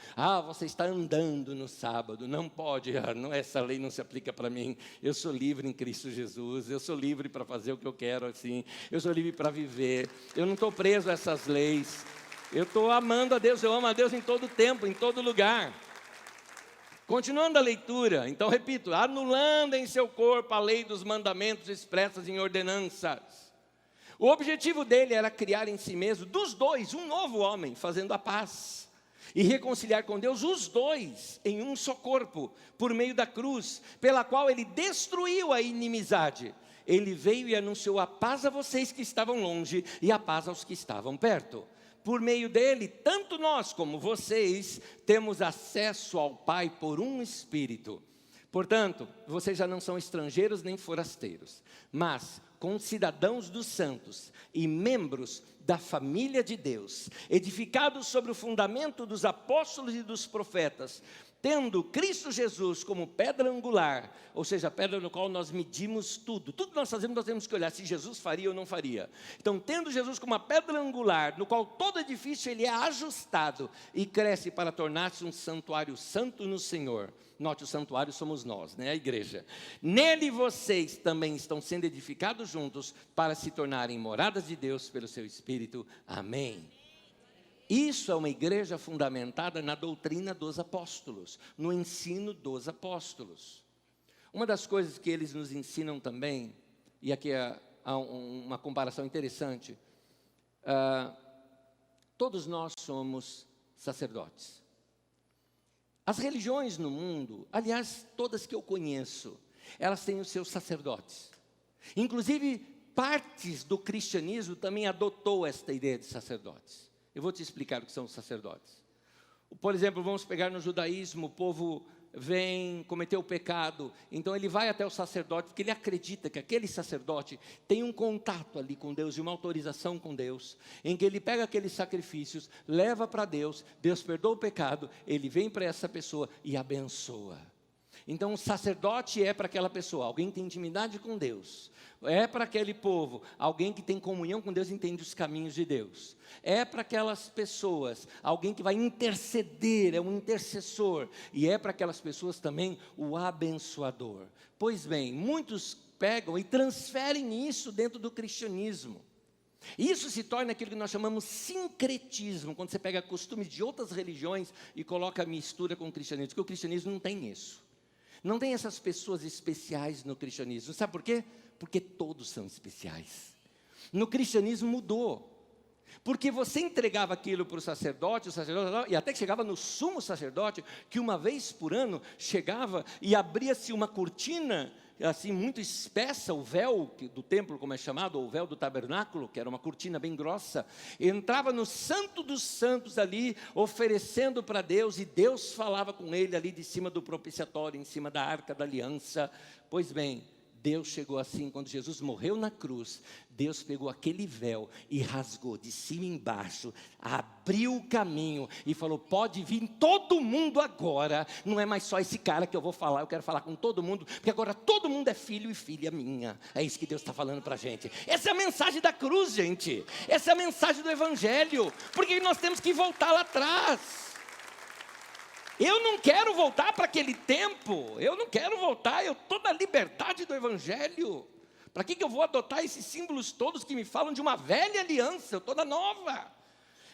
Speaker 1: Você está andando no sábado, não pode, essa lei não se aplica para mim. Eu sou livre em Cristo Jesus, eu sou livre para fazer o que eu quero, assim. Eu sou livre para viver, eu não estou preso a essas leis. Eu estou amando a Deus, eu amo a Deus em todo tempo, em todo lugar. Continuando a leitura, então repito, anulando em seu corpo a lei dos mandamentos expressas em ordenanças. O objetivo dele era criar em si mesmo, dos dois, um novo homem, fazendo a paz. E reconciliar com Deus os dois em um só corpo, por meio da cruz, pela qual ele destruiu a inimizade. Ele veio e anunciou a paz a vocês que estavam longe e a paz aos que estavam perto. Por meio dele, tanto nós como vocês, temos acesso ao Pai por um Espírito. Portanto, vocês já não são estrangeiros nem forasteiros, mas concidadãos dos santos e membros da família de Deus, edificados sobre o fundamento dos apóstolos e dos profetas, tendo Cristo Jesus como pedra angular, ou seja, a pedra no qual nós medimos tudo. Tudo que nós fazemos, nós temos que olhar se Jesus faria ou não faria. Então, tendo Jesus como uma pedra angular, no qual todo edifício ele é ajustado e cresce para tornar-se um santuário santo no Senhor. Note, o santuário somos nós, a igreja. Nele vocês também estão sendo edificados juntos para se tornarem moradas de Deus pelo seu Espírito. Amém. Isso é uma igreja fundamentada na doutrina dos apóstolos, no ensino dos apóstolos. Uma das coisas que eles nos ensinam também, e aqui há uma comparação interessante, todos nós somos sacerdotes. As religiões no mundo, aliás, todas que eu conheço, elas têm os seus sacerdotes. Inclusive, partes do cristianismo também adotou esta ideia de sacerdotes. Eu vou te explicar o que são os sacerdotes. Por exemplo, vamos pegar no judaísmo, o povo vem cometer o pecado, então ele vai até o sacerdote, porque ele acredita que aquele sacerdote tem um contato ali com Deus, e uma autorização com Deus, em que ele pega aqueles sacrifícios, leva para Deus, Deus perdoa o pecado, ele vem para essa pessoa e abençoa. Então o sacerdote é para aquela pessoa, alguém que tem intimidade com Deus. É para aquele povo, alguém que tem comunhão com Deus e entende os caminhos de Deus. É para aquelas pessoas, alguém que vai interceder, é um intercessor. E é para aquelas pessoas também o abençoador. Pois bem, muitos pegam e transferem isso dentro do cristianismo. Isso se torna aquilo que nós chamamos sincretismo, quando você pega costumes de outras religiões e coloca a mistura com o cristianismo, porque o cristianismo não tem isso. Não tem essas pessoas especiais no cristianismo. Sabe por quê? Porque todos são especiais. No cristianismo mudou. Porque você entregava aquilo para o sacerdote, e até que chegava no sumo sacerdote, que uma vez por ano chegava e abria-se uma cortina, assim, muito espessa, o véu do templo, como é chamado, ou o véu do tabernáculo, que era uma cortina bem grossa, entrava no santo dos santos ali, oferecendo para Deus, e Deus falava com ele ali de cima do propiciatório, em cima da arca da aliança. Pois bem, Deus chegou assim, quando Jesus morreu na cruz, Deus pegou aquele véu e rasgou de cima e embaixo, abriu o caminho e falou, pode vir todo mundo agora, não é mais só esse cara que eu vou falar, eu quero falar com todo mundo, porque agora todo mundo é filho e filha minha. É isso que Deus está falando para a gente. Essa é a mensagem da cruz, gente. Essa é a mensagem do Evangelho. Porque nós temos que voltar lá atrás. Eu não quero voltar para aquele tempo, eu não quero voltar, eu estou na liberdade do Evangelho. Para que eu vou adotar esses símbolos todos que me falam de uma velha aliança? Eu estou na nova.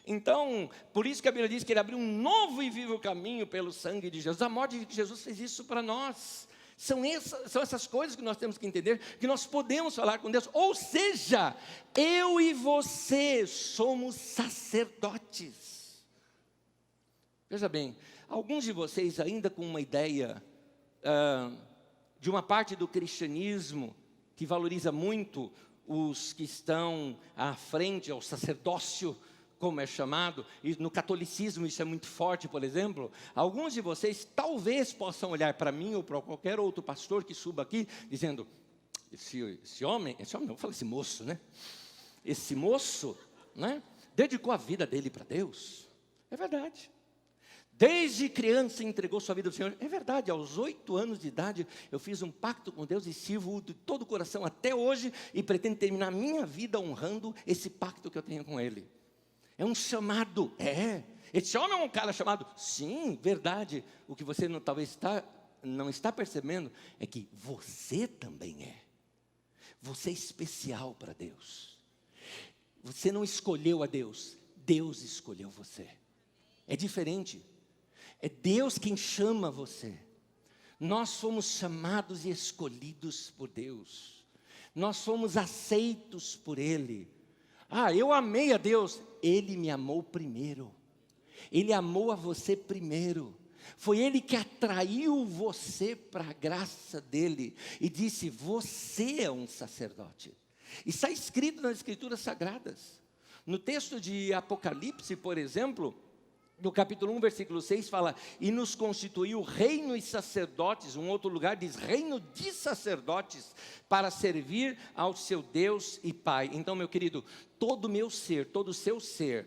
Speaker 1: Então, por isso que a Bíblia diz que ele abriu um novo e vivo caminho pelo sangue de Jesus. A morte de Jesus fez isso para nós. São essas coisas que nós temos que entender, que nós podemos falar com Deus. Ou seja, eu e você somos sacerdotes. Veja bem, alguns de vocês ainda com uma ideia de uma parte do cristianismo que valoriza muito os que estão à frente, ao sacerdócio, como é chamado, e no catolicismo isso é muito forte, por exemplo, alguns de vocês talvez possam olhar para mim ou para qualquer outro pastor que suba aqui, dizendo, esse homem não, vou falar esse moço, né? Esse moço, né, dedicou a vida dele para Deus. É verdade. Desde criança entregou sua vida ao Senhor. É verdade, aos 8 anos de idade, eu fiz um pacto com Deus e sirvo de todo o coração até hoje e pretendo terminar minha vida honrando esse pacto que eu tenho com Ele. É um chamado, Esse homem é um cara chamado, sim, verdade. O que você talvez não está percebendo é que você também é. Você é especial para Deus. Você não escolheu a Deus, Deus escolheu você. É diferente. É Deus quem chama você. Nós fomos chamados e escolhidos por Deus. Nós fomos aceitos por Ele. Eu amei a Deus. Ele me amou primeiro. Ele amou a você primeiro. Foi Ele que atraiu você para a graça dEle. E disse, você é um sacerdote. Está escrito nas Escrituras Sagradas. No texto de Apocalipse, por exemplo, no capítulo 1, versículo 6, fala, e nos constituiu reino e sacerdotes, um outro lugar diz, reino de sacerdotes, para servir ao seu Deus e Pai. Então, meu querido, todo o meu ser, todo o seu ser,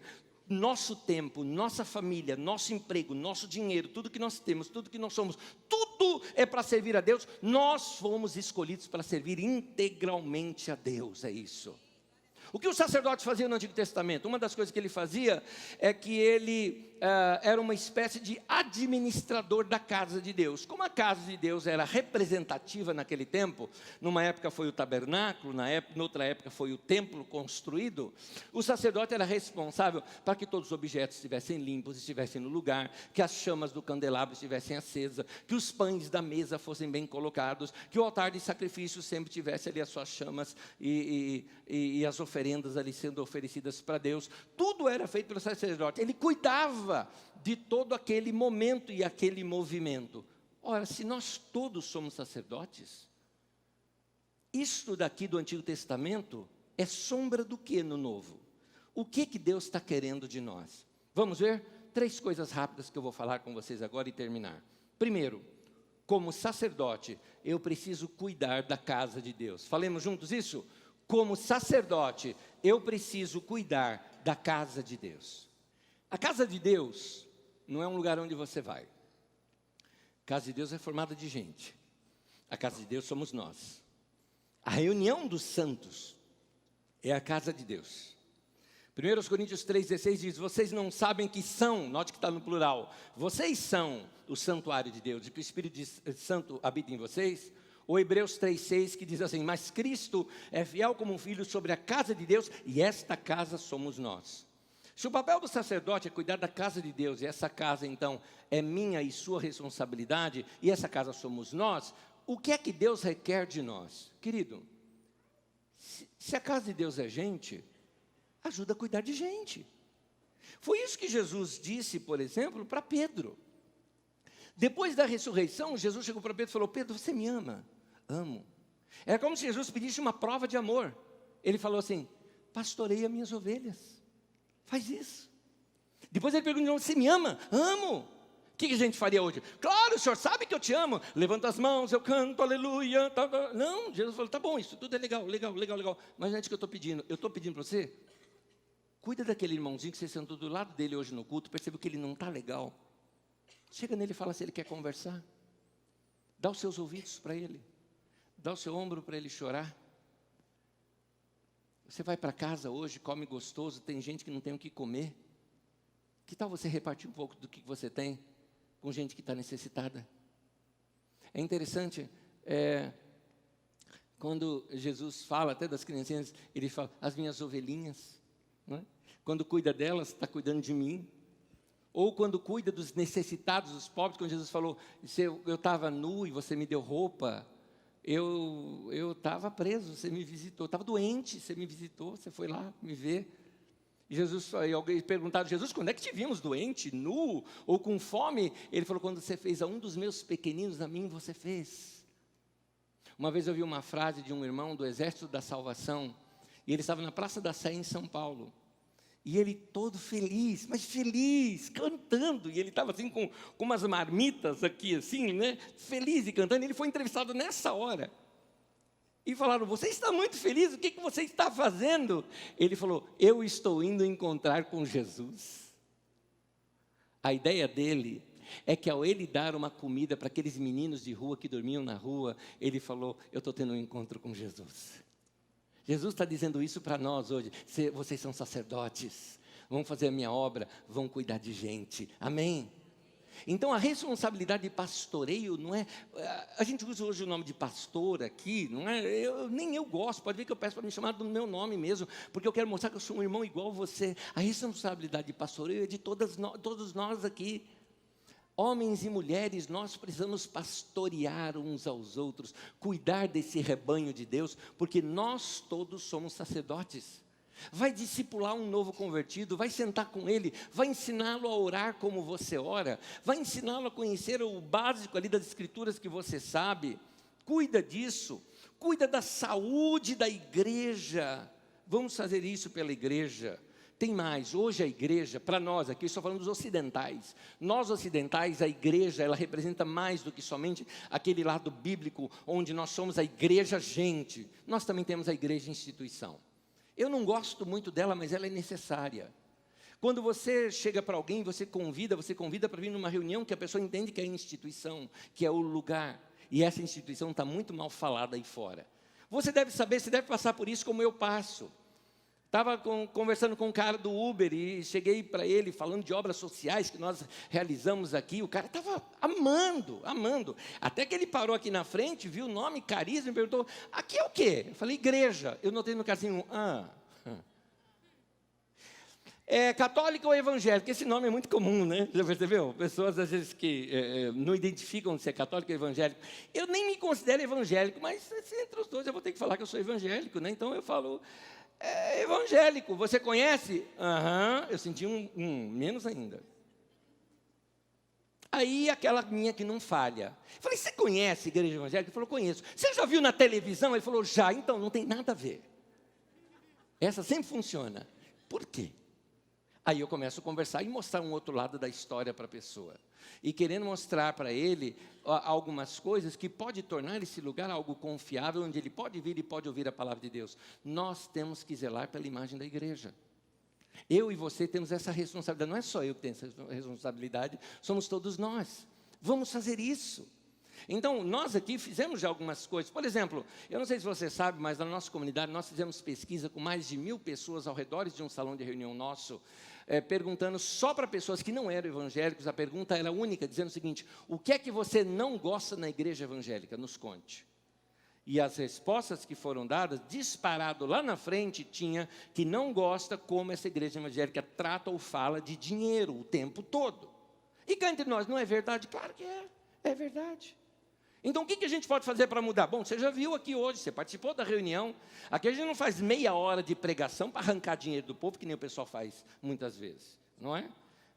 Speaker 1: nosso tempo, nossa família, nosso emprego, nosso dinheiro, tudo que nós temos, tudo que nós somos, tudo é para servir a Deus. Nós fomos escolhidos para servir integralmente a Deus, é isso. O que o sacerdote fazia no Antigo Testamento? Uma das coisas que ele fazia é que ele era uma espécie de administrador da casa de Deus. Como a casa de Deus era representativa naquele tempo, numa época foi o tabernáculo, noutra época foi o templo construído, o sacerdote era responsável para que todos os objetos estivessem limpos, estivessem no lugar, que as chamas do candelabro estivessem acesas, que os pães da mesa fossem bem colocados, que o altar de sacrifício sempre tivesse ali as suas chamas e as oferendas ali sendo oferecidas para Deus. Tudo era feito pelo sacerdote. Ele cuidava de todo aquele momento e aquele movimento. Ora, se nós todos somos sacerdotes, isto daqui do Antigo Testamento é sombra do que no Novo? O que Deus está querendo de nós? Vamos ver? 3 coisas rápidas que eu vou falar com vocês agora e terminar. Primeiro, como sacerdote, eu preciso cuidar da casa de Deus. Falemos juntos isso? Como sacerdote, eu preciso cuidar da casa de Deus. A casa de Deus não é um lugar onde você vai. A casa de Deus é formada de gente. A casa de Deus somos nós. A reunião dos santos é a casa de Deus. 1 Coríntios 3,16 diz, vocês não sabem que são, note que está no plural, vocês são o santuário de Deus, e que o Espírito Santo habita em vocês. Ou Hebreus 3,6 que diz assim, mas Cristo é fiel como um filho sobre a casa de Deus, e esta casa somos nós. Se o papel do sacerdote é cuidar da casa de Deus, e essa casa então é minha e sua responsabilidade, e essa casa somos nós, o que é que Deus requer de nós? Querido, se a casa de Deus é gente, ajuda a cuidar de gente. Foi isso que Jesus disse, por exemplo, para Pedro. Depois da ressurreição, Jesus chegou para Pedro e falou, Pedro, você me ama? Amo. Era como se Jesus pedisse uma prova de amor. Ele falou assim, pastoreia minhas ovelhas. Faz isso. Depois ele perguntou, você me ama? Amo. O que a gente faria hoje? Claro, o senhor sabe que eu te amo. Levanta as mãos, eu canto, aleluia. Tá. Não, Jesus falou, tá bom, isso tudo é legal. Mas não é isso que eu estou pedindo. Eu estou pedindo para você, cuida daquele irmãozinho que você sentou do lado dele hoje no culto, percebeu que ele não está legal. Chega nele e fala se ele quer conversar. Dá os seus ouvidos para ele. Dá o seu ombro para ele chorar. Você vai para casa hoje, come gostoso, tem gente que não tem o que comer. Que tal você repartir um pouco do que você tem com gente que está necessitada? É interessante, quando Jesus fala até das criancinhas, ele fala, as minhas ovelhinhas, né? Quando cuida delas, está cuidando de mim. Ou quando cuida dos necessitados, dos pobres, quando Jesus falou, eu estava nu e você me deu roupa, eu estava preso, você me visitou, estava doente, você me visitou, você foi lá me ver. E alguém perguntava, Jesus, quando é que te vimos doente, nu ou com fome? Ele falou, quando você fez a um dos meus pequeninos, a mim você fez. Uma vez eu vi uma frase de um irmão do Exército da Salvação, E ele estava na Praça da Sé, em São Paulo. E ele todo feliz, mas feliz, cantando. E ele estava assim com umas marmitas aqui, assim, né? Feliz e cantando. E ele foi entrevistado nessa hora. E falaram, você está muito feliz, o que você está fazendo? Ele falou, eu estou indo encontrar com Jesus. A ideia dele é que ao ele dar uma comida para aqueles meninos de rua que dormiam na rua, ele falou, eu estou tendo um encontro com Jesus. Jesus está dizendo isso para nós hoje, vocês são sacerdotes, vão fazer a minha obra, vão cuidar de gente, amém? Então, a responsabilidade de pastoreio não é... A gente usa hoje o nome de pastor aqui, não é? Nem eu gosto, pode ver que eu peço para me chamar do meu nome mesmo, porque eu quero mostrar que eu sou um irmão igual a você. A responsabilidade de pastoreio é de todos nós aqui. Homens e mulheres, nós precisamos pastorear uns aos outros, cuidar desse rebanho de Deus, porque nós todos somos sacerdotes. Vai discipular um novo convertido, vai sentar com ele, vai ensiná-lo a orar como você ora, vai ensiná-lo a conhecer o básico ali das escrituras que você sabe. Cuida disso, cuida da saúde da igreja. Vamos fazer isso pela igreja. Tem mais, hoje a igreja, para nós aqui, estou falando dos ocidentais. Nós ocidentais, a igreja, ela representa mais do que somente aquele lado bíblico, onde nós somos a igreja gente. Nós também temos a igreja instituição. Eu não gosto muito dela, mas ela é necessária. Quando você chega para alguém, você convida para vir numa reunião que a pessoa entende que é a instituição, que é o lugar. E essa instituição está muito mal falada aí fora. Você deve saber, você deve passar por isso como eu passo. Estava conversando com um cara do Uber e cheguei para ele falando de obras sociais que nós realizamos aqui. O cara estava amando. Até que ele parou aqui na frente, viu o nome, carisma, e perguntou, aqui é o quê? Eu falei, igreja. Eu notei no casinho, É católico ou evangélico? Esse nome é muito comum, né? Já percebeu? Pessoas, às vezes, que não identificam se é católico ou evangélico. Eu nem me considero evangélico, mas entre os dois eu vou ter que falar que eu sou evangélico, né? Então eu falo... evangélico, você conhece? Eu senti menos ainda. Aí aquela minha que não falha. Eu falei, você conhece a igreja evangélica? Ele falou, conheço. Você já viu na televisão? Ele falou, já. Então, não tem nada a ver. Essa sempre funciona. Por quê? Aí eu começo a conversar e mostrar um outro lado da história para a pessoa. E querendo mostrar para ele algumas coisas que pode tornar esse lugar algo confiável, onde ele pode vir e pode ouvir a palavra de Deus. Nós temos que zelar pela imagem da igreja. Eu e você temos essa responsabilidade. Não é só eu que tenho essa responsabilidade, somos todos nós. Vamos fazer isso. Então, nós aqui fizemos já algumas coisas. Por exemplo, eu não sei se você sabe, mas na nossa comunidade nós fizemos pesquisa com mais de 1000 pessoas ao redor de um salão de reunião nosso, perguntando só para pessoas que não eram evangélicos. A pergunta era única, dizendo o seguinte, o que é que você não gosta na igreja evangélica? Nos conte. E as respostas que foram dadas, disparado lá na frente, tinha que não gosta como essa igreja evangélica trata ou fala de dinheiro o tempo todo. E cá entre nós, não é verdade? Claro que é verdade. Então, o que a gente pode fazer para mudar? Bom, você já viu aqui hoje, você participou da reunião. Aqui a gente não faz meia hora de pregação para arrancar dinheiro do povo, que nem o pessoal faz muitas vezes, não é?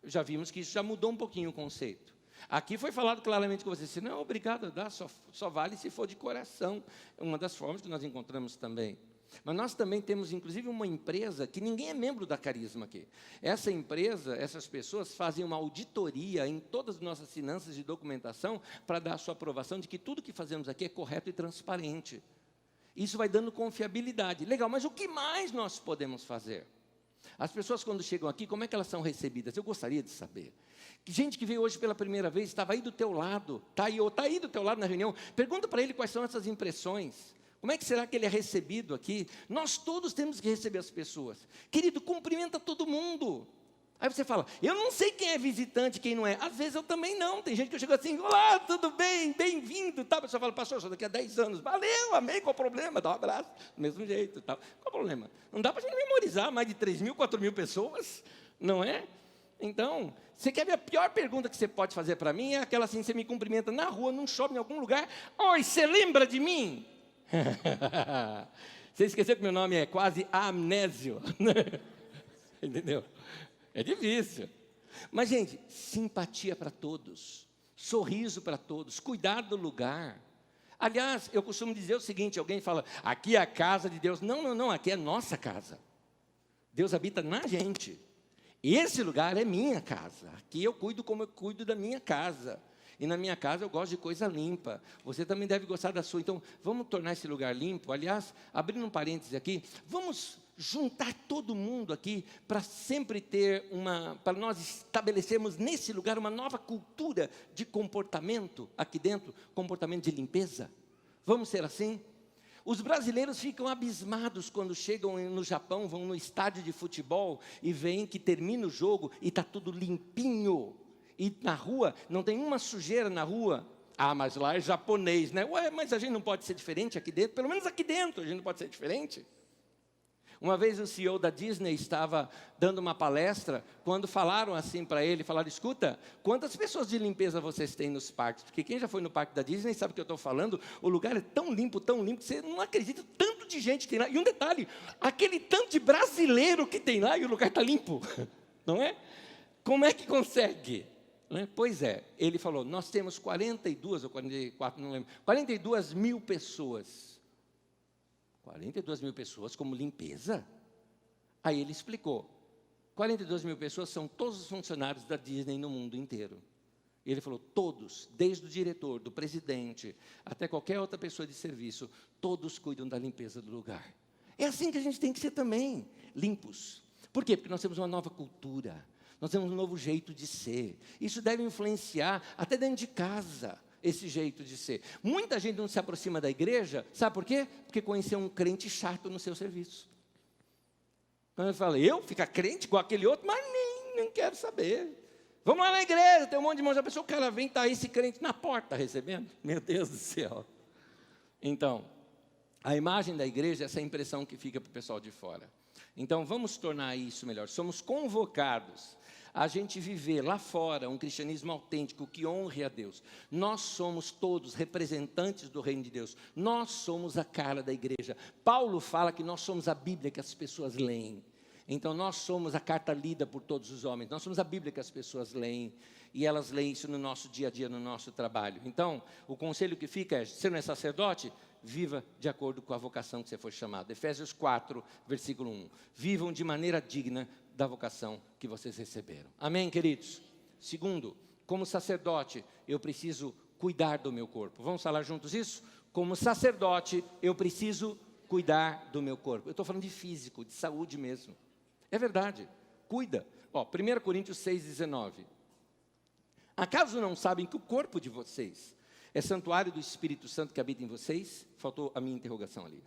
Speaker 1: Já vimos que isso já mudou um pouquinho o conceito. Aqui foi falado claramente com você, se não é obrigado a dar, só vale se for de coração. É uma das formas que nós encontramos também. Mas nós também temos, inclusive, uma empresa que ninguém é membro da Carisma aqui. Essa empresa, essas pessoas fazem uma auditoria em todas as nossas finanças e documentação para dar a sua aprovação de que tudo que fazemos aqui é correto e transparente. Isso vai dando confiabilidade. Legal, mas o que mais nós podemos fazer? As pessoas, quando chegam aqui, como é que elas são recebidas? Eu gostaria de saber. Gente que veio hoje pela primeira vez, estava aí do teu lado, está aí do teu lado na reunião, pergunta para ele quais são essas impressões. Como é que será que ele é recebido aqui? Nós todos temos que receber as pessoas. Querido, cumprimenta todo mundo. Aí você fala, eu não sei quem é visitante, quem não é. Às vezes eu também não. Tem gente que eu chego assim, olá, tudo bem, bem-vindo. A pessoa fala, pastor, só daqui a 10 anos. Valeu, amém, qual o problema? Dá um abraço, do mesmo jeito. Qual o problema? Não dá para a gente memorizar mais de 3.000, 4.000 pessoas, não é? Então, você quer ver a pior pergunta que você pode fazer para mim? É aquela assim, você me cumprimenta na rua, num shopping, em algum lugar. Oi, você lembra de mim? Você esqueceu que meu nome é quase amnésio. Entendeu? É difícil. Mas, gente, simpatia para todos, sorriso para todos, cuidar do lugar. Aliás, eu costumo dizer o seguinte, alguém fala, aqui é a casa de Deus. Não, não, não, aqui é nossa casa. Deus habita na gente. Esse lugar é minha casa. Aqui eu cuido como eu cuido da minha casa. E na minha casa eu gosto de coisa limpa. Você também deve gostar da sua. Então, vamos tornar esse lugar limpo. Aliás, abrindo um parêntese aqui, vamos juntar todo mundo aqui para sempre ter para nós estabelecermos nesse lugar uma nova cultura de comportamento aqui dentro, comportamento de limpeza. Vamos ser assim? Os brasileiros ficam abismados quando chegam no Japão, vão no estádio de futebol e veem que termina o jogo e está tudo limpinho. E na rua, não tem uma sujeira na rua. Ah, mas lá é japonês, né? Ué, mas a gente não pode ser diferente aqui dentro? Pelo menos aqui dentro a gente não pode ser diferente. Uma vez o CEO da Disney estava dando uma palestra, quando falaram assim para ele, falaram, escuta, quantas pessoas de limpeza vocês têm nos parques? Porque quem já foi no parque da Disney sabe o que eu estou falando, o lugar é tão limpo, que você não acredita o tanto de gente que tem lá. E um detalhe, aquele tanto de brasileiro que tem lá e o lugar está limpo, não é? Como é que consegue? Pois é, ele falou, nós temos 42 ou 44, não lembro, 42 mil pessoas. 42 mil pessoas como limpeza? Aí ele explicou, 42 mil pessoas são todos os funcionários da Disney no mundo inteiro. E ele falou, todos, desde o diretor, do presidente, até qualquer outra pessoa de serviço, todos cuidam da limpeza do lugar. É assim que a gente tem que ser também, limpos. Por quê? Porque nós temos uma nova cultura. Nós temos um novo jeito de ser. Isso deve influenciar até dentro de casa, esse jeito de ser. Muita gente não se aproxima da igreja, sabe por quê? Porque conheceu um crente chato no seu serviço. Então eu falo, ficar crente igual aquele outro, mas nem quero saber. Vamos lá na igreja, tem um monte de irmãos, a pessoa, o cara vem, está aí esse crente na porta recebendo. Meu Deus do céu. Então, a imagem da igreja é essa impressão que fica para o pessoal de fora. Então, vamos tornar isso melhor. Somos convocados a gente viver lá fora um cristianismo autêntico que honre a Deus. Nós somos todos representantes do reino de Deus. Nós somos a cara da igreja. Paulo fala que nós somos a Bíblia que as pessoas leem. Então, nós somos a carta lida por todos os homens. Nós somos a Bíblia que as pessoas leem. E elas leem isso no nosso dia a dia, no nosso trabalho. Então, o conselho que fica é, você não é sacerdote? Viva de acordo com a vocação que você foi chamado. Efésios 4, versículo 1. Vivam de maneira digna da vocação que vocês receberam. Amém, queridos? Segundo, como sacerdote, eu preciso cuidar do meu corpo. Vamos falar juntos isso? Como sacerdote, eu preciso cuidar do meu corpo. Eu estou falando de físico, de saúde mesmo. É verdade, cuida. 1 Coríntios 6,19. Acaso não sabem que o corpo de vocês é santuário do Espírito Santo que habita em vocês? Faltou a minha interrogação ali.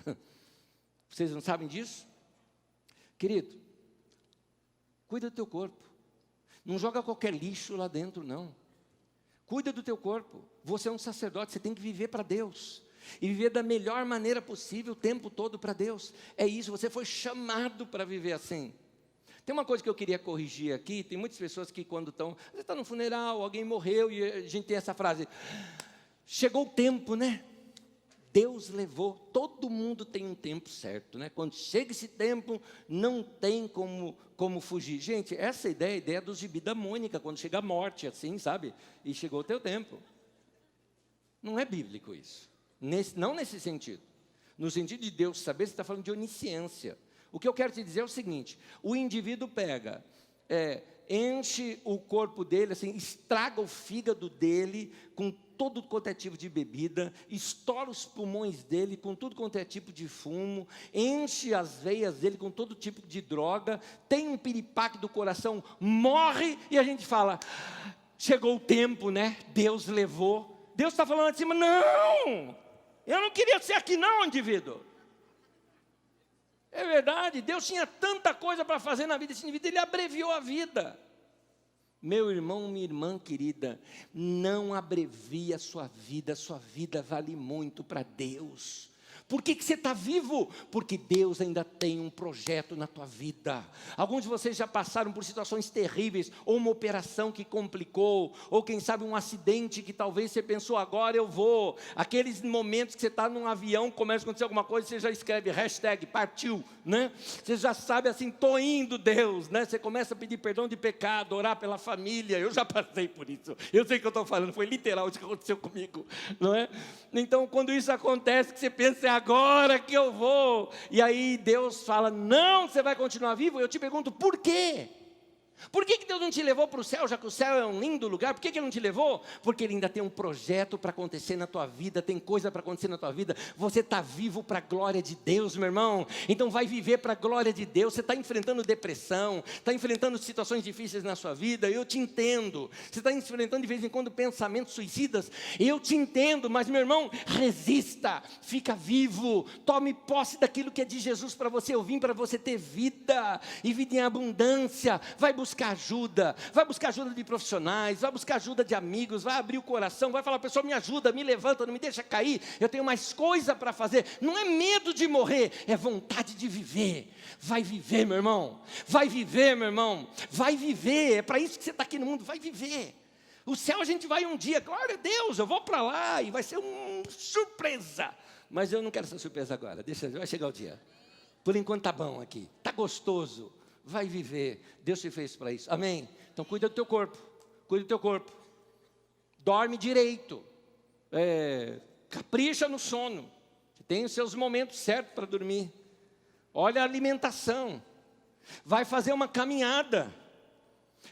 Speaker 1: Vocês não sabem disso? Querido, cuida do teu corpo. Não joga qualquer lixo lá dentro, não. Cuida do teu corpo. Você é um sacerdote, você tem que viver para Deus. E viver da melhor maneira possível o tempo todo para Deus. É isso, você foi chamado para viver assim. Tem uma coisa que eu queria corrigir aqui. Tem muitas pessoas que quando você está no funeral, alguém morreu e a gente tem essa frase. Chegou o tempo, né? Deus levou, todo mundo tem um tempo certo, né? Quando chega esse tempo, não tem como fugir. Gente, essa ideia é a ideia do gibi da Mônica, quando chega a morte, assim, sabe? E chegou o teu tempo. Não é bíblico isso. Não nesse sentido. No sentido de Deus saber, você está falando de onisciência. O que eu quero te dizer é o seguinte, o indivíduo pega, enche o corpo dele, assim, estraga o fígado dele com todo quanto é tipo de bebida, estoura os pulmões dele com tudo quanto é tipo de fumo, enche as veias dele com todo tipo de droga, tem um piripaque do coração, morre e a gente fala, chegou o tempo, né? Deus levou. Deus está falando assim, não, eu não queria ser aqui não, indivíduo. É verdade, Deus tinha tanta coisa para fazer na vida desse indivíduo, Ele abreviou a vida. Meu irmão, minha irmã querida, não abrevie a sua vida vale muito para Deus. Por que você está vivo? Porque Deus ainda tem um projeto na tua vida. Alguns de vocês já passaram por situações terríveis, ou uma operação que complicou, ou quem sabe um acidente que talvez você pensou, agora eu vou. Aqueles momentos que você está num avião, começa a acontecer alguma coisa, você já escreve hashtag partiu, né? Você já sabe assim, estou indo, Deus, né? Você começa a pedir perdão de pecado, orar pela família. Eu já passei por isso. Eu sei o que eu estou falando, foi literal isso que aconteceu comigo, não é? Então, quando isso acontece, que você pensa, agora que eu vou. E aí Deus fala, não, você vai continuar vivo. Eu te pergunto, por quê? Por que Deus não te levou para o céu, já que o céu é um lindo lugar? Por que Ele não te levou? Porque Ele ainda tem um projeto para acontecer na tua vida, tem coisa para acontecer na tua vida. Você está vivo para a glória de Deus, meu irmão. Então vai viver para a glória de Deus. Você está enfrentando depressão, está enfrentando situações difíceis na sua vida, eu te entendo. Você está enfrentando de vez em quando pensamentos suicidas, eu te entendo. Mas, meu irmão, resista, fica vivo, tome posse daquilo que é de Jesus para você. Eu vim para você ter vida, e vida em abundância. Vai buscar ajuda de profissionais, vai buscar ajuda de amigos, vai abrir o coração, vai falar, pessoal, me ajuda, me levanta, não me deixa cair, eu tenho mais coisa para fazer. Não é medo de morrer, é vontade de viver. Vai viver, meu irmão, vai viver, meu irmão, vai viver, é para isso que você está aqui no mundo, vai viver. O céu a gente vai um dia, glória a Deus, eu vou para lá, e vai ser uma surpresa, mas eu não quero essa surpresa agora, vai chegar o dia. Por enquanto está bom aqui, está gostoso. Vai viver, Deus te fez para isso, amém? Então cuida do teu corpo, dorme direito, capricha no sono, tem os seus momentos certos para dormir, olha a alimentação, vai fazer uma caminhada.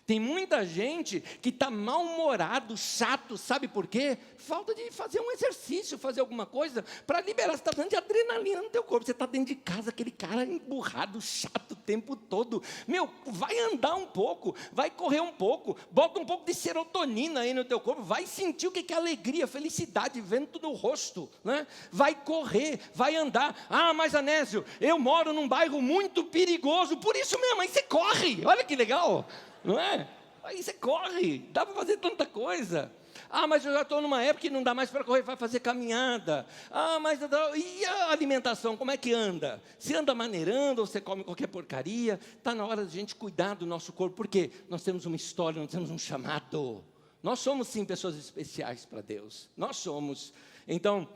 Speaker 1: Tem muita gente que está mal-humorado, chato, sabe por quê? Falta de fazer um exercício, fazer alguma coisa para liberar. Você está dando de adrenalina no teu corpo. Você está dentro de casa, aquele cara emburrado, chato o tempo todo. Meu, vai andar um pouco, vai correr um pouco, bota um pouco de serotonina aí no teu corpo, vai sentir o que é alegria, felicidade, vento no rosto, né? Vai correr, vai andar. Ah, mas Anésio, eu moro num bairro muito perigoso, por isso mesmo, aí você corre, olha que legal. Não é? Aí você corre, dá para fazer tanta coisa. Ah, mas eu já estou numa época que não dá mais para correr, vai fazer caminhada. Ah, mas e a alimentação, como é que anda? Se anda maneirando ou você come qualquer porcaria? Está na hora de a gente cuidar do nosso corpo, porque nós temos uma história, nós temos um chamado. Nós somos sim pessoas especiais para Deus, nós somos. Então,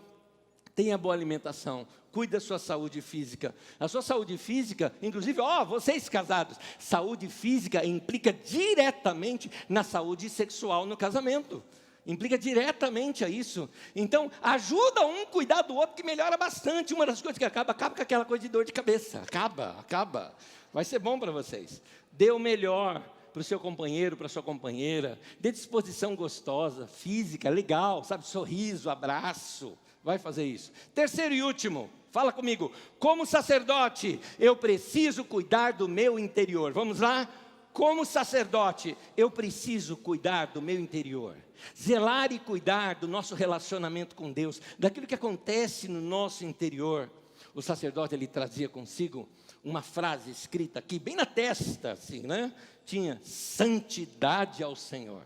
Speaker 1: tenha boa alimentação, cuide da sua saúde física. A sua saúde física, inclusive, vocês casados, saúde física implica diretamente na saúde sexual no casamento. Implica diretamente a isso. Então, ajuda um a cuidar do outro, que melhora bastante. Uma das coisas que acaba com aquela coisa de dor de cabeça. Acaba. Vai ser bom para vocês. Dê o melhor para o seu companheiro, para a sua companheira. Dê disposição gostosa, física, legal, sabe? Sorriso, abraço. Vai fazer isso. Terceiro e último, fala comigo. Como sacerdote, eu preciso cuidar do meu interior. Vamos lá? Como sacerdote, eu preciso cuidar do meu interior. Zelar e cuidar do nosso relacionamento com Deus, daquilo que acontece no nosso interior. O sacerdote, ele trazia consigo uma frase escrita aqui, bem na testa, assim, né? Tinha, santidade ao Senhor.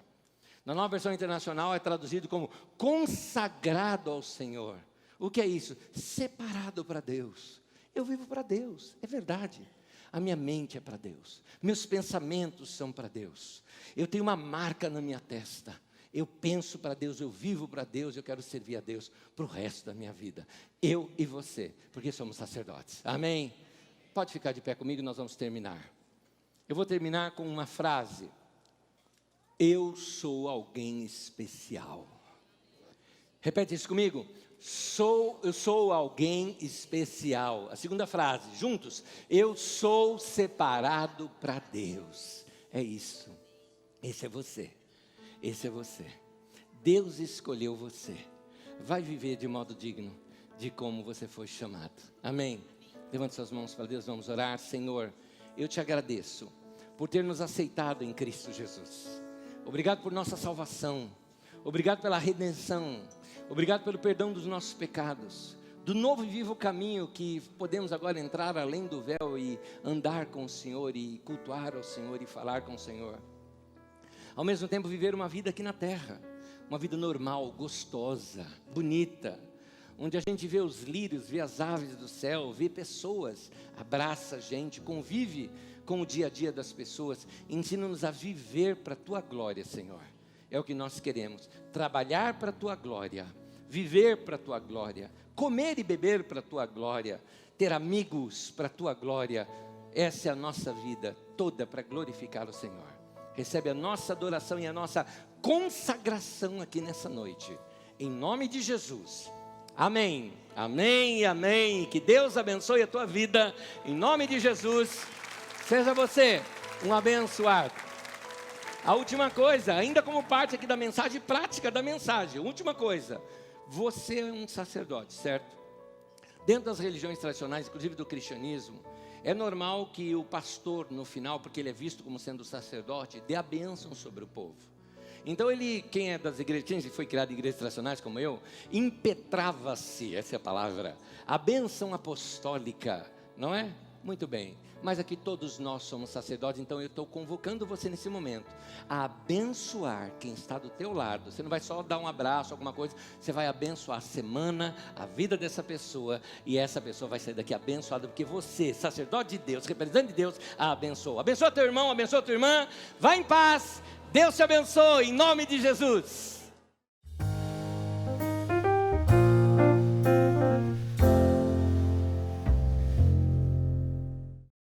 Speaker 1: Na Nova Versão Internacional é traduzido como consagrado ao Senhor. O que é isso? Separado para Deus. Eu vivo para Deus, é verdade. A minha mente é para Deus. Meus pensamentos são para Deus. Eu tenho uma marca na minha testa. Eu penso para Deus, eu vivo para Deus, eu quero servir a Deus para o resto da minha vida. Eu e você, porque somos sacerdotes. Amém? Pode ficar de pé comigo, nós vamos terminar. Eu vou terminar com uma frase. Eu sou alguém especial. Repete isso comigo. Eu sou alguém especial. A segunda frase, juntos. Eu sou separado para Deus. É isso. Esse é você. Esse é você. Deus escolheu você. Vai viver de modo digno de como você foi chamado. Amém? Levante suas mãos para Deus, vamos orar. Senhor, eu te agradeço por ter nos aceitado em Cristo Jesus. Obrigado por nossa salvação, obrigado pela redenção, obrigado pelo perdão dos nossos pecados, do novo e vivo caminho que podemos agora entrar além do véu e andar com o Senhor e cultuar ao Senhor e falar com o Senhor. Ao mesmo tempo viver uma vida aqui na terra, uma vida normal, gostosa, bonita, onde a gente vê os lírios, vê as aves do céu, vê pessoas, abraça a gente, convive com o dia a dia das pessoas. Ensina-nos a viver para a Tua glória, Senhor. É o que nós queremos, trabalhar para a Tua glória, viver para a Tua glória, comer e beber para a Tua glória, ter amigos para a Tua glória. Essa é a nossa vida toda para glorificar o Senhor. Recebe a nossa adoração e a nossa consagração aqui nessa noite, em nome de Jesus. Amém, amém e amém. Que Deus abençoe a tua vida, em nome de Jesus. Seja você um abençoado. A última coisa, ainda como parte aqui da mensagem, prática da mensagem. Última coisa, você é um sacerdote, certo? Dentro das religiões tradicionais, inclusive do cristianismo, é normal que o pastor, no final, porque ele é visto como sendo sacerdote, dê a bênção sobre o povo. Então ele, quem é das igrejas, quem foi criado em igrejas tradicionais como eu, impetrava-se, essa é a palavra, a bênção apostólica, não é? Muito bem, mas aqui todos nós somos sacerdotes, então eu estou convocando você nesse momento a abençoar quem está do teu lado. Você não vai só dar um abraço, alguma coisa, você vai abençoar a semana, a vida dessa pessoa, e essa pessoa vai sair daqui abençoada, porque você, sacerdote de Deus, representante de Deus, a abençoa. Abençoa teu irmão, abençoa tua irmã, vá em paz, Deus te abençoe, em nome de Jesus.